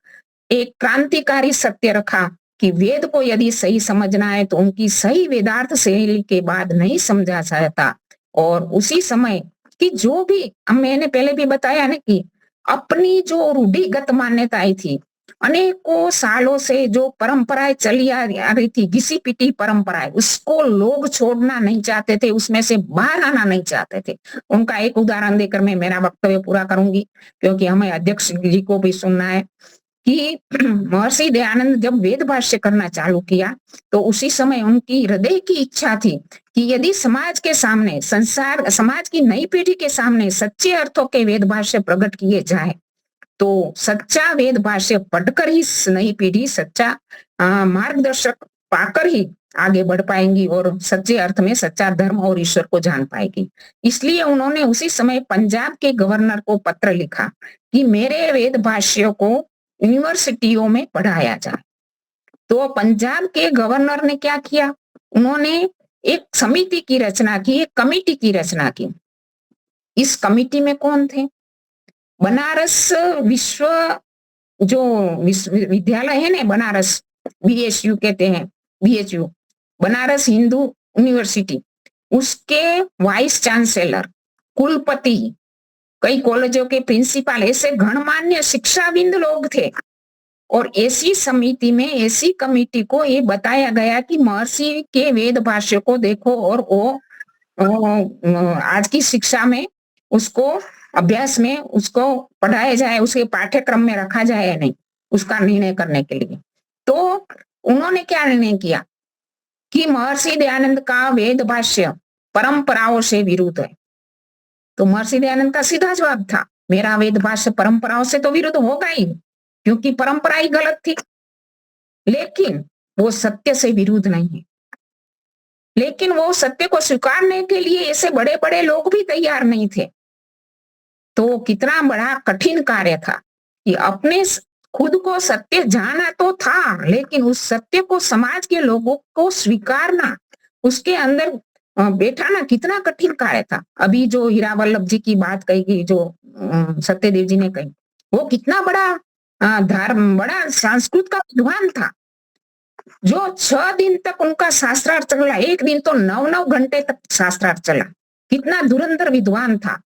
S7: एक क्रांतिकारी सत्य रखा कि वेद को यदि सही समझना है तो उनकी सही वेदार्थ शैली के बाद नहीं समझा जाता। और उसी समय कि जो भी मैंने पहले भी बताया ना कि अपनी जो रूढ़िगत मान्यताएं थी, अनेकों सालों से जो परंपराएं चली आ रही थी, घिसी पिटी परंपराएं, उसको लोग छोड़ना नहीं चाहते थे, उसमें से बाहर आना नहीं चाहते थे। उनका एक उदाहरण देकर मैं मेरा वक्तव्य पूरा करूंगी, क्योंकि हमें अध्यक्ष जी को भी सुनना है कि महर्षि दयानंद जब वेद भाष्य करना चालू किया तो उसी समय उनकी हृदय की इच्छा थी कि यदि समाज के सामने, संसार समाज की नई पीढ़ी के सामने सच्चे अर्थों के वेद भाष्य प्रकट किए जाए तो सच्चा वेद भाष्य पढ़कर ही नई पीढ़ी सच्चा मार्गदर्शक पाकर ही आगे बढ़ पाएंगी और सच्चे अर्थ में सच्चा धर्म और ईश्वर को जान पाएगी। इसलिए उन्होंने उसी समय पंजाब के गवर्नर को पत्र लिखा कि मेरे वेद भाष्यों को यूनिवर्सिटियों में पढ़ाया जाए। तो पंजाब के गवर्नर ने क्या किया, उन्होंने एक समिति की रचना की, एक कमेटी की रचना की। इस कमेटी में कौन थे? बनारस विश्व जो विश्वविद्यालय है ना, बनारस BSU कहते हैं, BHU, बनारस हिंदू यूनिवर्सिटी, उसके वाइस चांसलर, कुलपति, कई कॉलेजों के प्रिंसिपल, ऐसे गणमान्य शिक्षाविद लोग थे। और ऐसी समिति में, ऐसी कमेटी को ये बताया गया कि महर्षि के वेद भाष्य को देखो और वो आज की शिक्षा में उसको अभ्यास में उसको पढ़ाया जाए, उसके पाठ्यक्रम में रखा जाए या नहीं, उसका निर्णय करने के लिए। तो उन्होंने क्या निर्णय किया कि महर्षि दयानंद का वेद भाष्य परंपराओं से विरुद्ध है। तो महर्षि दयानंद का सीधा जवाब था, मेरा वेद भाष्य परंपराओं से तो विरुद्ध होगा ही, क्योंकि परंपरा ही गलत थी, लेकिन वो सत्य से विरुद्ध नहीं है। लेकिन वो सत्य को स्वीकारने के लिए ऐसे बड़े बड़े लोग भी तैयार नहीं थे। तो कितना बड़ा कठिन कार्य था कि अपने खुद को सत्य जाना तो था, लेकिन उस सत्य को समाज के लोगों को स्वीकारना, उसके अंदर बैठाना कितना कठिन कार्य था। अभी जो हीरा वल्लभ जी की बात कही, जो सत्यदेव जी ने कही, वो कितना बड़ा धर्म, बड़ा संस्कृत का विद्वान था, जो 6 दिन तक उनका शास्त्रार्थ चला, एक दिन तो 9-9 घंटे तक शास्त्रार्थ चला। कितना धुरंधर विद्वान था,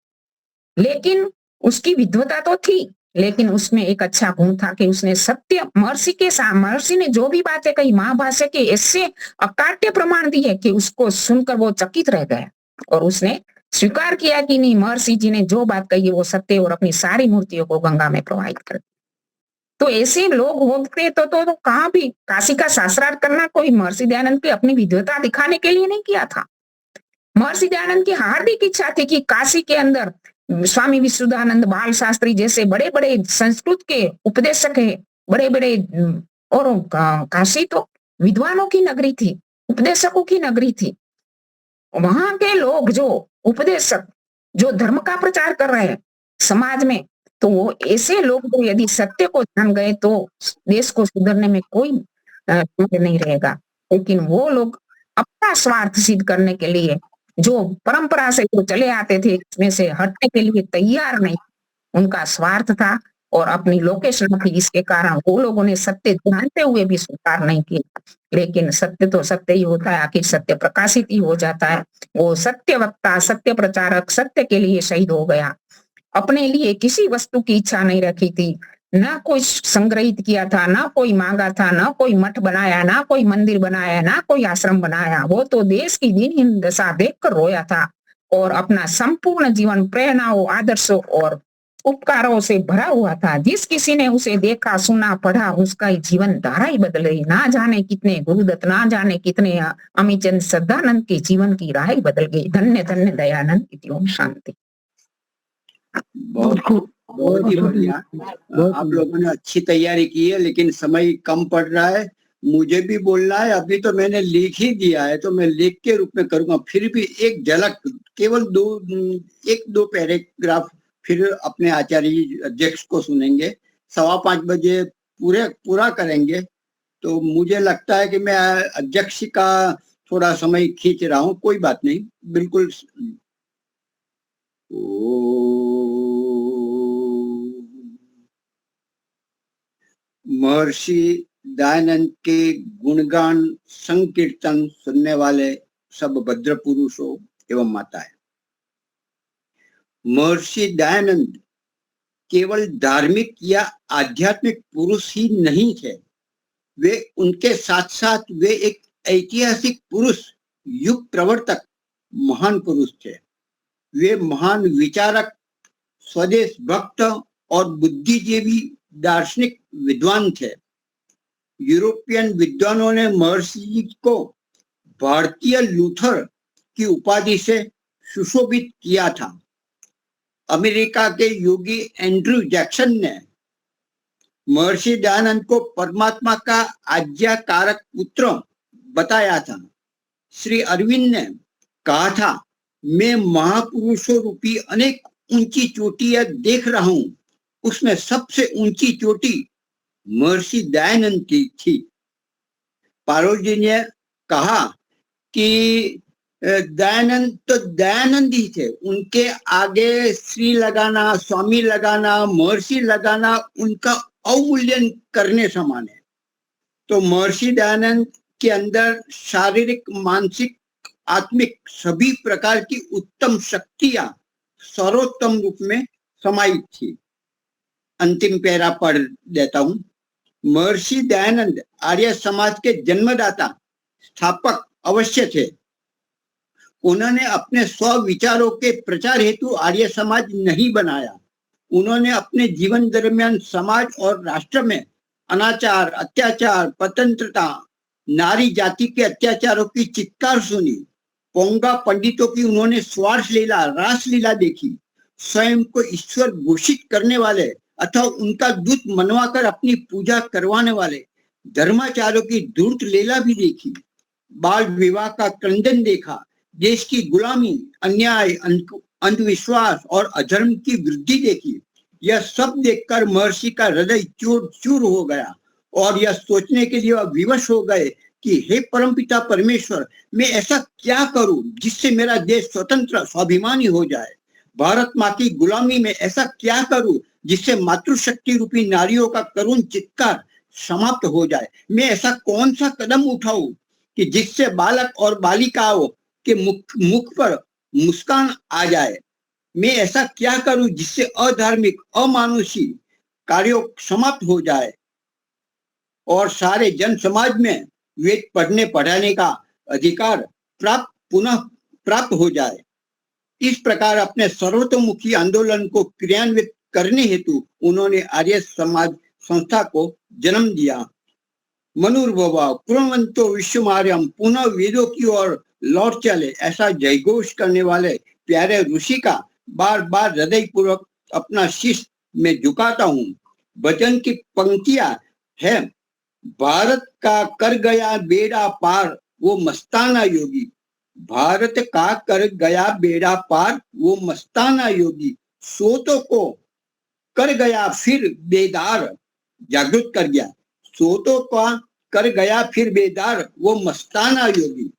S7: लेकिन उसकी विद्वता तो थी, लेकिन उसमें एक अच्छा गुण था कि उसने सत्य, महर्षि ने जो भी बातें कही, महाभाष्य के ऐसे अकाट्य प्रमाण दिए कि उसको सुनकर वो चकित रह गया और उसने स्वीकार किया कि नहीं, महर्षि जी ने जो बात कही है वो सत्य, और अपनी सारी मूर्तियों को गंगा में प्रवाहित कर दी। तो ऐसे लोग होते तो कहाँ भी काशी का शास्त्रार्थ करना कोई महर्षि दयानंद की अपनी विद्वता दिखाने के लिए नहीं किया था। महर्षि दयानंद की हार्दिक इच्छा थी कि काशी के अंदर स्वामी विशुद्धानंद, बाल शास्त्री जैसे बड़े बड़े संस्कृत के उपदेशक है, बड़े बड़े, और काशी तो विद्वानों की नगरी थी, उपदेशकों की नगरी थी। वहां के लोग जो उपदेशक जो धर्म का प्रचार कर रहे हैं समाज में, तो वो ऐसे लोग जो यदि सत्य को जान गए तो देश को सुधरने में कोई समय नहीं रहेगा। लेकिन वो लोग अपना स्वार्थ सिद्ध करने के लिए जो परंपरा से जो चले आते थे इसमें से हटने के लिए तैयार नहीं, उनका स्वार्थ था और अपनी लोकेशन थी। इसके कारण वो लोगों ने सत्य जानते हुए भी स्वीकार नहीं किया। लेकिन सत्य तो सत्य ही होता है, आखिर सत्य प्रकाशित ही हो जाता है। वो सत्य वक्ता, सत्य प्रचारक सत्य के लिए शहीद हो गया। अपने लिए किसी वस्तु की इच्छा नहीं रखी थी, ना कोई संग्रहित किया था, ना कोई मांगा था, ना कोई मठ बनाया, ना कोई मंदिर बनाया, ना कोई आश्रम बनाया। वो तो देश की दीनहीन दशा देखकर रोया था और अपना संपूर्ण जीवन प्रेरणाओं, आदर्शों और उपकारों से भरा हुआ था। जिस किसी ने उसे देखा, सुना, पढ़ा, उसका जीवन धारा ही बदल गई। ना जाने कितने गुरुदत्त, ना जाने कितने अमीचंद श्रद्धानंद के जीवन की राह ही बदल गई। धन्य धन्य दयानंद। इति ओम शांति।
S1: बहुत बहुत ही बढ़िया। आप लोगों ने अच्छी तैयारी की है, लेकिन समय कम पड़ रहा है। मुझे भी बोलना है। अभी तो मैंने लिख ही दिया है, तो मैं लिख के रूप में करूंगा। फिर भी एक झलक, केवल एक दो पैराग्राफ फिर अपने आचार्य अध्यक्ष को सुनेंगे। 5:15 बजे पूरा करेंगे। तो मुझे लगता है कि मैं अध्यक्ष का थोड़ा समय खींच रहा हूँ, कोई बात नहीं, बिल्कुल। महर्षि दयानंद के गुणगान संकीर्तन सुनने वाले सब भद्र पुरुषों एवं माताएं, महर्षि दयानंद केवल धार्मिक या आध्यात्मिक पुरुष ही नहीं थे, वे उनके साथ साथ वे एक ऐतिहासिक पुरुष, युग प्रवर्तक, महान पुरुष थे। वे महान विचारक, स्वदेश भक्त और बुद्धिजीवी दार्शनिक विद्वान थे। यूरोपियन विद्वानों ने महर्षि जी को भारतीय लूथर की उपाधि से सुशोभित किया था। अमेरिका के योगी एंड्रयू जैक्सन ने महर्षि दयानंद को परमात्मा का आज्ञाकारक पुत्र बताया था। श्री अरविंद ने कहा था, मैं महापुरुषों रूपी अनेक ऊंची चोटियां देख रहा हूं, उसमें सबसे ऊंची चोटी महर्षि दयानंद की थी। पारोल जी ने कहा कि दयानंद तो दयानंद ही थे, उनके आगे श्री लगाना, स्वामी लगाना, महर्षि लगाना उनका अवमूल्यन करने समान है। तो महर्षि दयानंद के अंदर शारीरिक, मानसिक, आत्मिक सभी प्रकार की उत्तम शक्तियां सर्वोत्तम रूप में समाहित थी। अंतिम पैरा पढ़ देता हूं। महर्षि दयानंद आर्य समाज के जन्मदाता, स्थापक अवश्य थे। उन्होंने अपने स्व विचारों के प्रचार हेतु आर्य समाज नहीं बनाया। उन्होंने अपने जीवन दरमियान समाज और राष्ट्र में अनाचार, अत्याचार, स्वतंत्रता, नारी जाति के अत्याचारों की चित्कार सुनी। पोंगा पंडितों की उन्होंने स्वार्थ लीला, रास लीला देखी। स्वयं को ईश्वर घोषित करने वाले अथवा उनका दूत मनवाकर अपनी पूजा करवाने वाले धर्माचार्यों की धूर्त लीला भी देखी। बाल विवाह का क्रंदन देखा। देश की गुलामी, अन्याय, अंधविश्वास और अधर्म की वृद्धि देखी। यह सब देखकर महर्षि का हृदय चूर चूर हो गया और यह सोचने के लिए वह विवश हो गए कि हे परमपिता परमेश्वर, मैं ऐसा क्या करूं जिससे मेरा देश स्वतंत्र स्वाभिमानी हो जाए। भारत माँ की गुलामी में ऐसा क्या करूं जिससे मातृशक्ति रूपी नारियों का करुण चित्कार समाप्त हो जाए। मैं ऐसा कौन सा कदम उठाऊं कि जिससे बालक और बालिकाओं के मुख पर मुस्कान आ जाए। मैं ऐसा क्या करूं जिससे अधार्मिक, अमानुषी कार्यों समाप्त हो जाए और सारे जन समाज में वेद पढ़ने पढ़ाने का अधिकार पुनः प्राप्त हो जाए। इस प्रकार अपने सर्वतोमुखी आंदोलन को क्रियान्वित करने हेतु उन्होंने आर्य समाज संस्था को जन्म दिया। मनुर्भवा कुर्वन्तो विश्वमार्यम, पुनः वेदों की ओर लौट चले, ऐसा जयघोष करने वाले प्यारे ऋषि का बार बार हृदय पूर्वक अपना शीश में झुकाता हूँ। भजन की पंक्तियां है, भारत का कर गया बेड़ा पार वो मस्ताना योगी, भारत का कर गया बेड़ा पार वो मस्ताना योगी, सोतों को कर गया फिर बेदार, जागृत कर गया। सोतों का कर गया फिर बेदार वो मस्ताना योगी,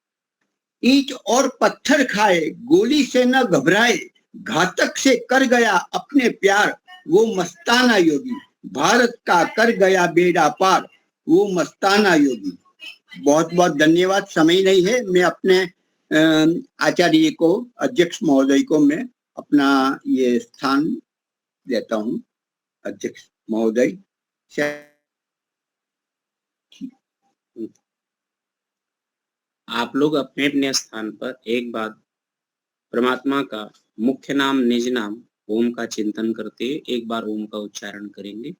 S1: ईंट और पत्थर खाए गोली से न घबराए, घातक से कर गया अपने प्यार वो मस्ताना योगी, भारत का कर गया बेड़ा पार वो मस्ताना योगी। बहुत बहुत धन्यवाद। समय नहीं है, मैं अपने आचार्य को, अध्यक्ष महोदय को मैं अपना ये स्थान देता हूँ। अध्यक्ष महोदय,
S8: आप लोग अपने अपने स्थान पर एक बार परमात्मा का मुख्य नाम, निज नाम ओम का चिंतन करते एक बार ओम का उच्चारण करेंगे।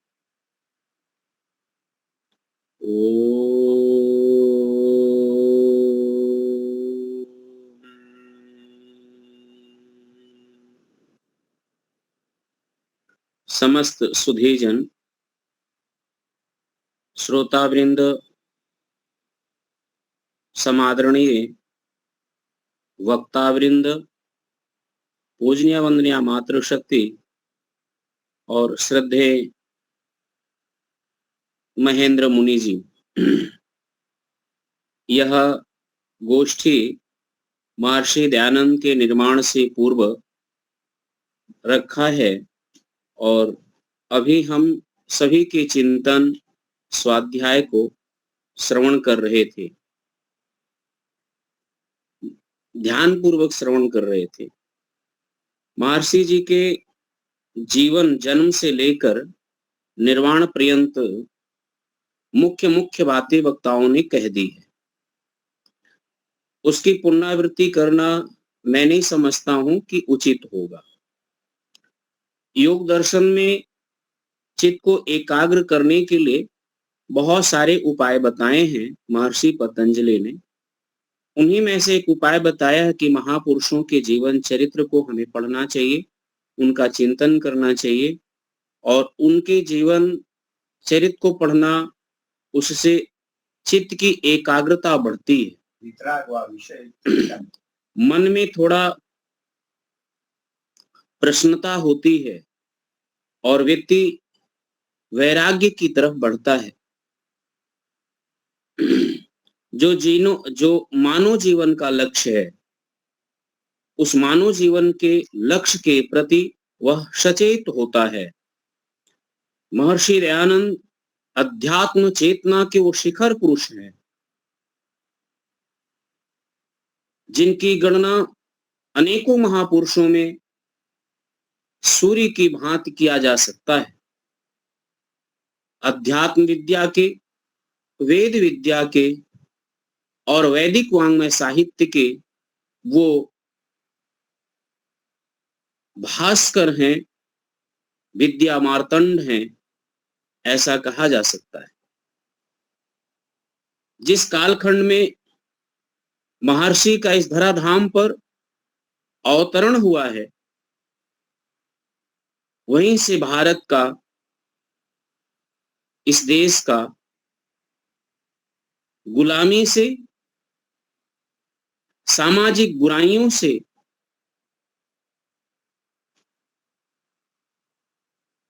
S8: समस्त सुधीजन, श्रोतावृंद, समादरणीय वक्तावृंद, पूजनीय वंदनीय मातृशक्ति और श्रद्धेय महेंद्र मुनि जी, यह गोष्ठी महर्षि दयानंद के निर्माण से पूर्व रखा है और अभी हम सभी के चिंतन स्वाध्याय को श्रवण कर रहे थे, ध्यान पूर्वक श्रवण कर रहे थे। महर्षि जी के जीवन जन्म से लेकर निर्वाण पर्यंत मुख्य बातें वक्ताओं ने कह दी है। उसकी पुनरावृत्ति करना मैं नहीं समझता हूं कि उचित होगा। योग दर्शन में चित्त को एकाग्र करने के लिए बहुत सारे उपाय बताए हैं महर्षि पतंजलि ने। उन्हीं में से एक उपाय बताया है कि महापुरुषों के जीवन चरित्र को हमें पढ़ना चाहिए, उनका चिंतन करना चाहिए और उनके जीवन चरित्र को पढ़ना, उससे चित्त की एकाग्रता बढ़ती है, मन में थोड़ा प्रसन्नता होती है और व्यक्ति वैराग्य की तरफ बढ़ता है। जो मानव जीवन का लक्ष्य है, उस मानव जीवन के लक्ष्य के प्रति वह सचेत होता है। महर्षि दयानंद अध्यात्म चेतना के वो शिखर पुरुष हैं जिनकी गणना अनेकों महापुरुषों में सूर्य की भांति किया जा सकता है। अध्यात्म विद्या के, वेद विद्या के और वैदिक वांग्मय साहित्य के वो भास्कर हैं, विद्या मार्तंड हैं, ऐसा कहा जा सकता है। जिस कालखंड में महर्षि का इस धराधाम पर अवतरण हुआ है, वहीं से भारत का, इस देश का गुलामी से, सामाजिक बुराइयों से,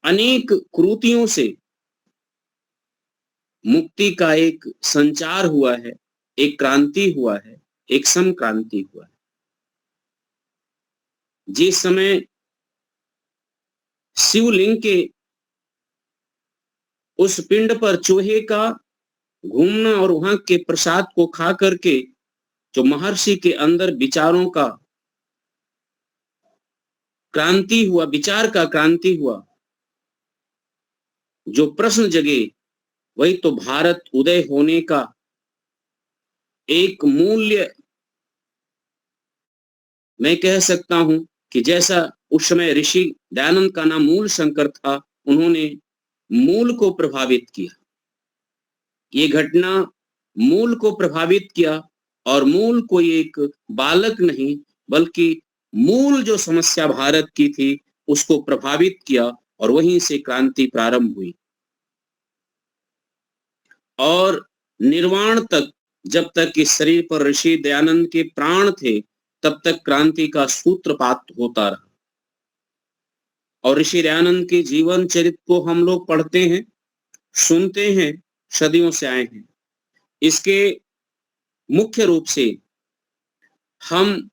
S8: अनेक कुरीतियों से मुक्ति का एक संचार हुआ है, एक क्रांति हुआ है, एक समक्रांति हुआ है। जिस समय शिवलिंग के उस पिंड पर चूहे का घूमना और वहां के प्रसाद को खा करके जो महर्षि के अंदर विचारों का क्रांति हुआ, विचार का क्रांति हुआ, जो प्रश्न जगे, वही तो भारत उदय होने का एक मूल्य मैं कह सकता हूं कि जैसा उस समय ऋषि दयानंद का नाम मूल शंकर था, उन्होंने मूल को प्रभावित किया। ये घटना मूल को प्रभावित किया और मूल कोई एक बालक नहीं बल्कि मूल जो समस्या भारत की थी उसको प्रभावित किया और वहीं से क्रांति प्रारंभ हुई और निर्वाण तक जब तक कि शरीर पर ऋषि दयानंद के प्राण थे तब तक क्रांति का सूत्रपात होता रहा। और ऋषि दयानंद के जीवन चरित्र को हम लोग पढ़ते हैं, सुनते हैं, सदियों से आए हैं। इसके मुख्य रूप से हम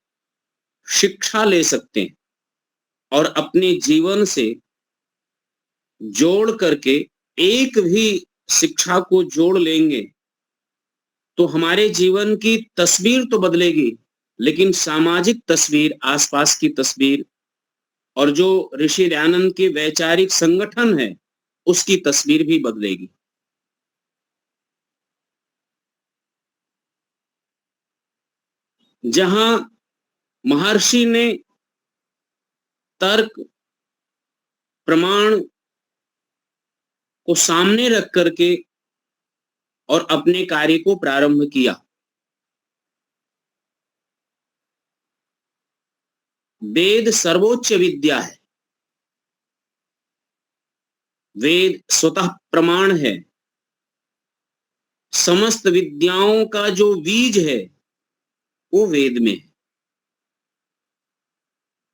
S8: शिक्षा ले सकते हैं और अपने जीवन से जोड़ करके एक भी शिक्षा को जोड़ लेंगे तो हमारे जीवन की तस्वीर तो बदलेगी, लेकिन सामाजिक तस्वीर, आसपास की तस्वीर और जो ऋषि दयानंद के वैचारिक संगठन है उसकी तस्वीर भी बदलेगी। जहां महर्षि ने तर्क प्रमाण को सामने रख करके और अपने कार्य को प्रारंभ किया, वेद सर्वोच्च विद्या है, वेद स्वतः प्रमाण है। समस्त विद्याओं का जो बीज है वो वेद में है।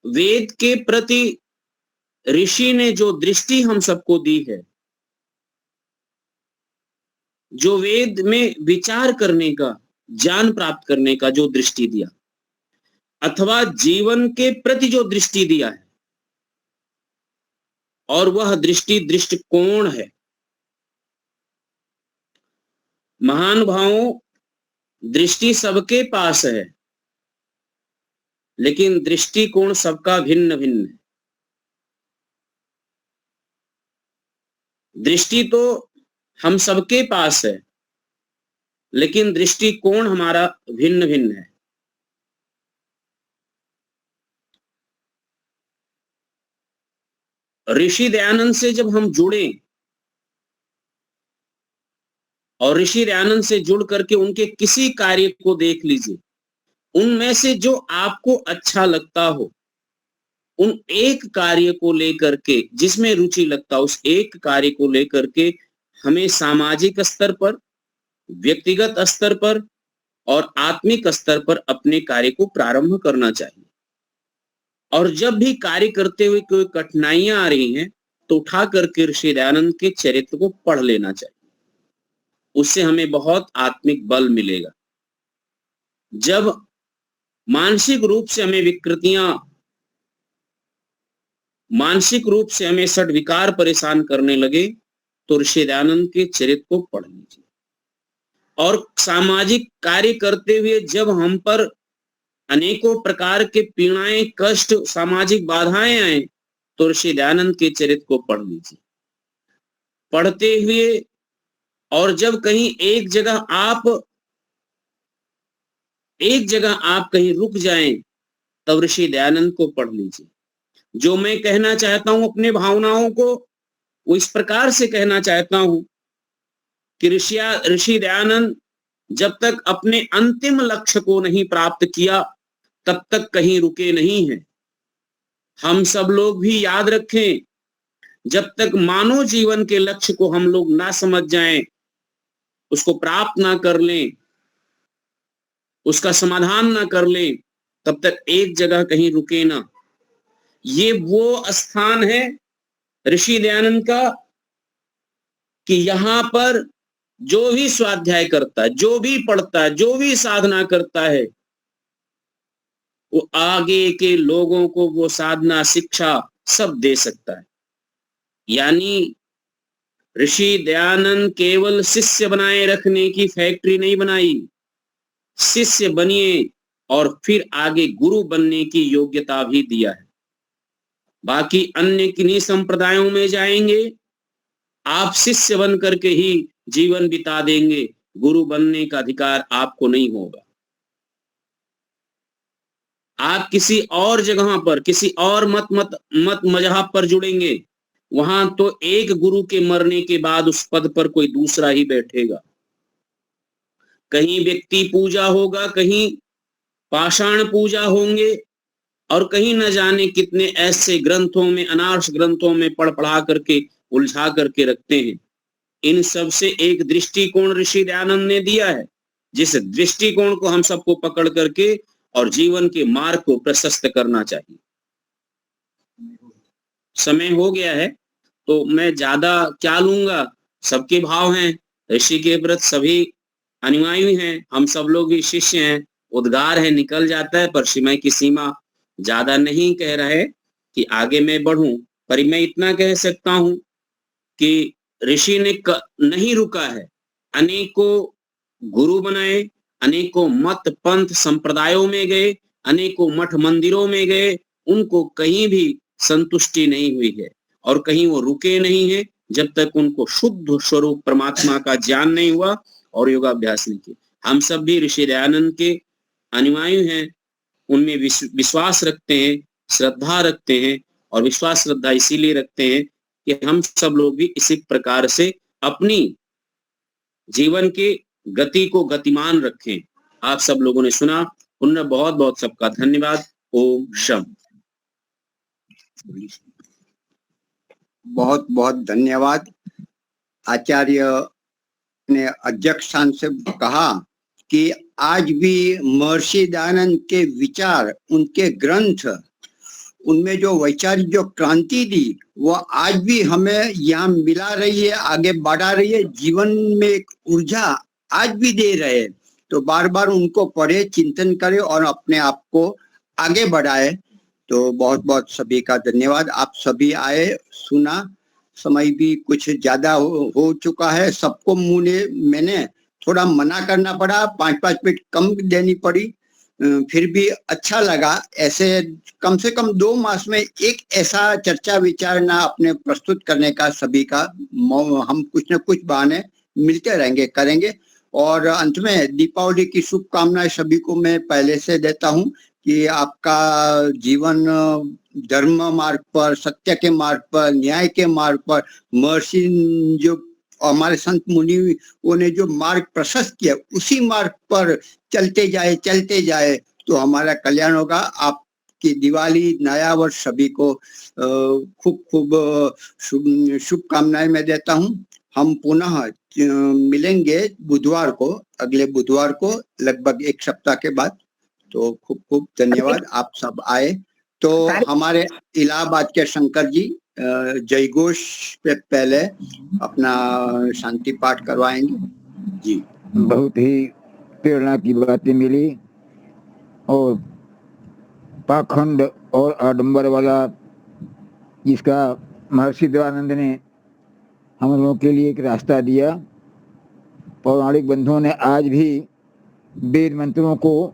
S8: वेद के प्रति ऋषि ने जो दृष्टि हम सबको दी है, जो वेद में विचार करने का, ज्ञान प्राप्त करने का जो दृष्टि दिया, अथवा जीवन के प्रति जो दृष्टि दिया है, और वह दृष्टि दृष्टिकोण है। महानुभावों, दृष्टि सबके पास है, लेकिन दृष्टिकोण सबका भिन्न भिन्न है। दृष्टि तो हम सबके पास है, लेकिन दृष्टिकोण हमारा भिन्न भिन्न है। ऋषि दयानंद से जब हम जुड़े और ऋषि दयानंद से जुड़ करके उनके किसी कार्य को देख लीजिए, उनमें से जो आपको अच्छा लगता हो, उन एक कार्य को लेकर के, जिसमें रुचि लगता हो, उस एक कार्य को लेकर के हमें सामाजिक स्तर पर, व्यक्तिगत स्तर पर और आत्मिक स्तर पर अपने कार्य को प्रारंभ करना चाहिए। और जब भी कार्य करते हुए कोई कठिनाइयां आ रही हैं तो उठा करके ऋषि दयानंद के चरित्र को पढ़ लेना चाहिए। उससे हमें बहुत आत्मिक बल मिलेगा। जब मानसिक रूप से हमें विकृतियां, मानसिक रूप से हमें षड विकार परेशान करने लगे तो ऋषि दयानंद के चरित्र को पढ़ लीजिए। और सामाजिक कार्य करते हुए जब हम पर अनेकों प्रकार के पीड़ाएं, कष्ट, सामाजिक बाधाएं आए तो ऋषि दयानंद के चरित्र को पढ़ लीजिए। पढ़ते हुए और जब कहीं एक जगह आप कहीं रुक जाएं तब ऋषि दयानंद को पढ़ लीजिए। जो मैं कहना चाहता हूं अपने भावनाओं को, वो इस प्रकार से कहना चाहता हूं कि ऋषि दयानंद जब तक अपने अंतिम लक्ष्य को नहीं प्राप्त किया तब तक कहीं रुके नहीं हैं। हम सब लोग भी याद रखें, जब तक मानव जीवन के लक्ष्य को हम लोग ना समझ जाएं, उसको प्राप्त ना कर लें, उसका समाधान ना कर लें, तब तक एक जगह कहीं रुके ना। ये वो स्थान है ऋषि दयानंद का कि यहाँ पर जो भी स्वाध्याय करता है, जो भी पढ़ता है, जो भी साधना करता है, वो आगे के लोगों को वो साधना, शिक्षा सब दे सकता है। यानी ऋषि दयानंद केवल शिष्य बनाए रखने की फैक्ट्री नहीं बनाई, शिष्य बनिए और फिर आगे गुरु बनने की योग्यता भी दिया है। बाकी अन्य किन्हीं संप्रदायों में जाएंगे, आप शिष्य बन करके ही जीवन बिता देंगे, गुरु बनने का अधिकार आपको नहीं होगा। आप किसी और जगह पर, किसी और मत मजहब पर जुड़ेंगे, वहां तो एक गुरु के मरने के बाद उस पद पर कोई दूसरा ही बैठेगा। कहीं व्यक्ति पूजा होगा, कहीं पाषाण पूजा होंगे, और कहीं न जाने कितने ऐसे ग्रंथों में, अनार्ष ग्रंथों में पढ़ा करके उलझा करके रखते हैं। इन सब से एक दृष्टिकोण ऋषि दयानंद ने दिया है जिस दृष्टिकोण को हम सबको पकड़ करके और जीवन के मार्ग को प्रशस्त करना चाहिए। समय हो गया है तो मैं ज्यादा क्या लूंगा, सबके भाव हैं, ऋषि के व्रत सभी अनुयायी हैं, हम सब लोग भी शिष्य हैं, उद्गार है निकल जाता है, पर समय की सीमा ज्यादा नहीं कह रहे कि आगे मैं बढ़ूं, पर मैं इतना कह सकता हूं कि ऋषि ने नहीं रुका है, अनेकों गुरु बनाए, अनेकों मत पंथ संप्रदायों में गए, अनेकों मठ मंदिरों में गए, उनको कहीं भी संतुष्टि नहीं हुई है और कहीं वो रुके नहीं है जब तक उनको शुद्ध स्वरूप परमात्मा का ज्ञान नहीं हुआ और योगाभ्यास नहीं किया। हम सब भी ऋषि दयानंद के अनुयायी हैं, उनमें विश्वास रखते हैं, श्रद्धा रखते हैं, और विश्वास श्रद्धा इसीलिए रखते हैं कि हम सब लोग भी इसी प्रकार से अपनी जीवन के गति को गतिमान रखें। आप सब लोगों ने सुना, उन्हें बहुत बहुत सबका धन्यवाद। ओम शम।
S1: बहुत बहुत धन्यवाद। आचार्य ने अध्यक्ष स्थान से कहा कि आज भी महर्षि दयानंद के विचार, उनके ग्रंथ, उनमें जो वैचारिक जो क्रांति दी, वो आज भी हमें यहाँ मिला रही है, आगे बढ़ा रही है, जीवन में एक ऊर्जा आज भी दे रहे हैं। तो बार बार उनको पढ़े, चिंतन करें और अपने आप को आगे बढ़ाए। तो बहुत बहुत सभी का धन्यवाद। आप सभी आए, सुना। समय भी कुछ ज्यादा हो चुका है, सबको मैंने थोड़ा मना करना पड़ा, 5-5 मिनट कम देनी पड़ी, फिर भी अच्छा लगा। ऐसे कम से कम 2 मास में एक ऐसा चर्चा विचारना अपने प्रस्तुत करने का सभी का हम कुछ न कुछ बहाने मिलते रहेंगे, करेंगे। और अंत में दीपावली की शुभकामनाएं सभी को मैं पहले से देता हूं कि आपका जीवन धर्म मार्ग पर, सत्य के मार्ग पर, न्याय के मार्ग पर, महर्षि जो हमारे संत मुनियों ने जो मार्ग प्रशस्त किया, उसी मार्ग पर चलते जाए तो हमारा कल्याण होगा। आपकी दिवाली, नया वर्ष सभी को खूब खूब शुभकामनाएं मैं देता हूं। हम पुनः मिलेंगे बुधवार को, अगले बुधवार को, लगभग 1 सप्ताह के बाद। तो खूब खूब धन्यवाद, आप सब आए। तो हमारे इलाहाबाद के शंकर जी जयघोष पे पहले अपना शांति पाठ करवाएंगे जी।
S9: बहुत ही प्रेरणा की बातें मिली और पाखंड और आडंबर वाला जिसका महर्षि दयानंद ने हम लोगों के लिए एक रास्ता दिया। पौराणिक बंधुओं ने आज भी वेद मंत्रों को,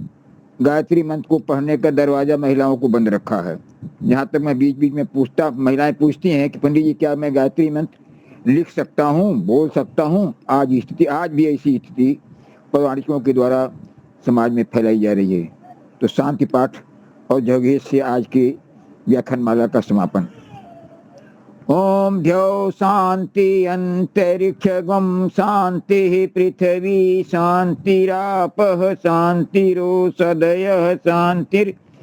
S9: गायत्री मंत्र को पढ़ने का दरवाजा महिलाओं को बंद रखा है। जहाँ तक मैं बीच बीच में महिलाएं पूछती हैं कि पंडित जी क्या मैं गायत्री मंत्र लिख सकता हूँ, बोल सकता हूँ? आज भी ऐसी स्थिति पौराणिकों के द्वारा समाज में फैलाई जा रही है। तो शांति पाठ और जयघोष से आज की व्याख्यानमाला का समापन। ओम द्यौ शांति अंतरिक्षगम शांति पृथ्वी शांतिरापः शांतिरोषधयः शांतिर्वनस्पतयः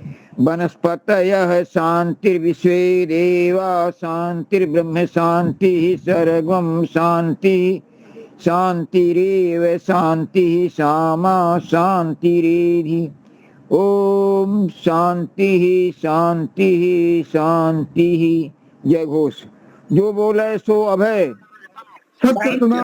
S9: शांतिर्विश्वे देवा शांतिर्ब्रह्म शांतिः सर्वं शांतिः शांतिरेव शांतिः सामा शांतिरेधि। ओम शांतिः शांतिः शांतिः। जय घोष। जो बोले सो अभय।
S2: सत्य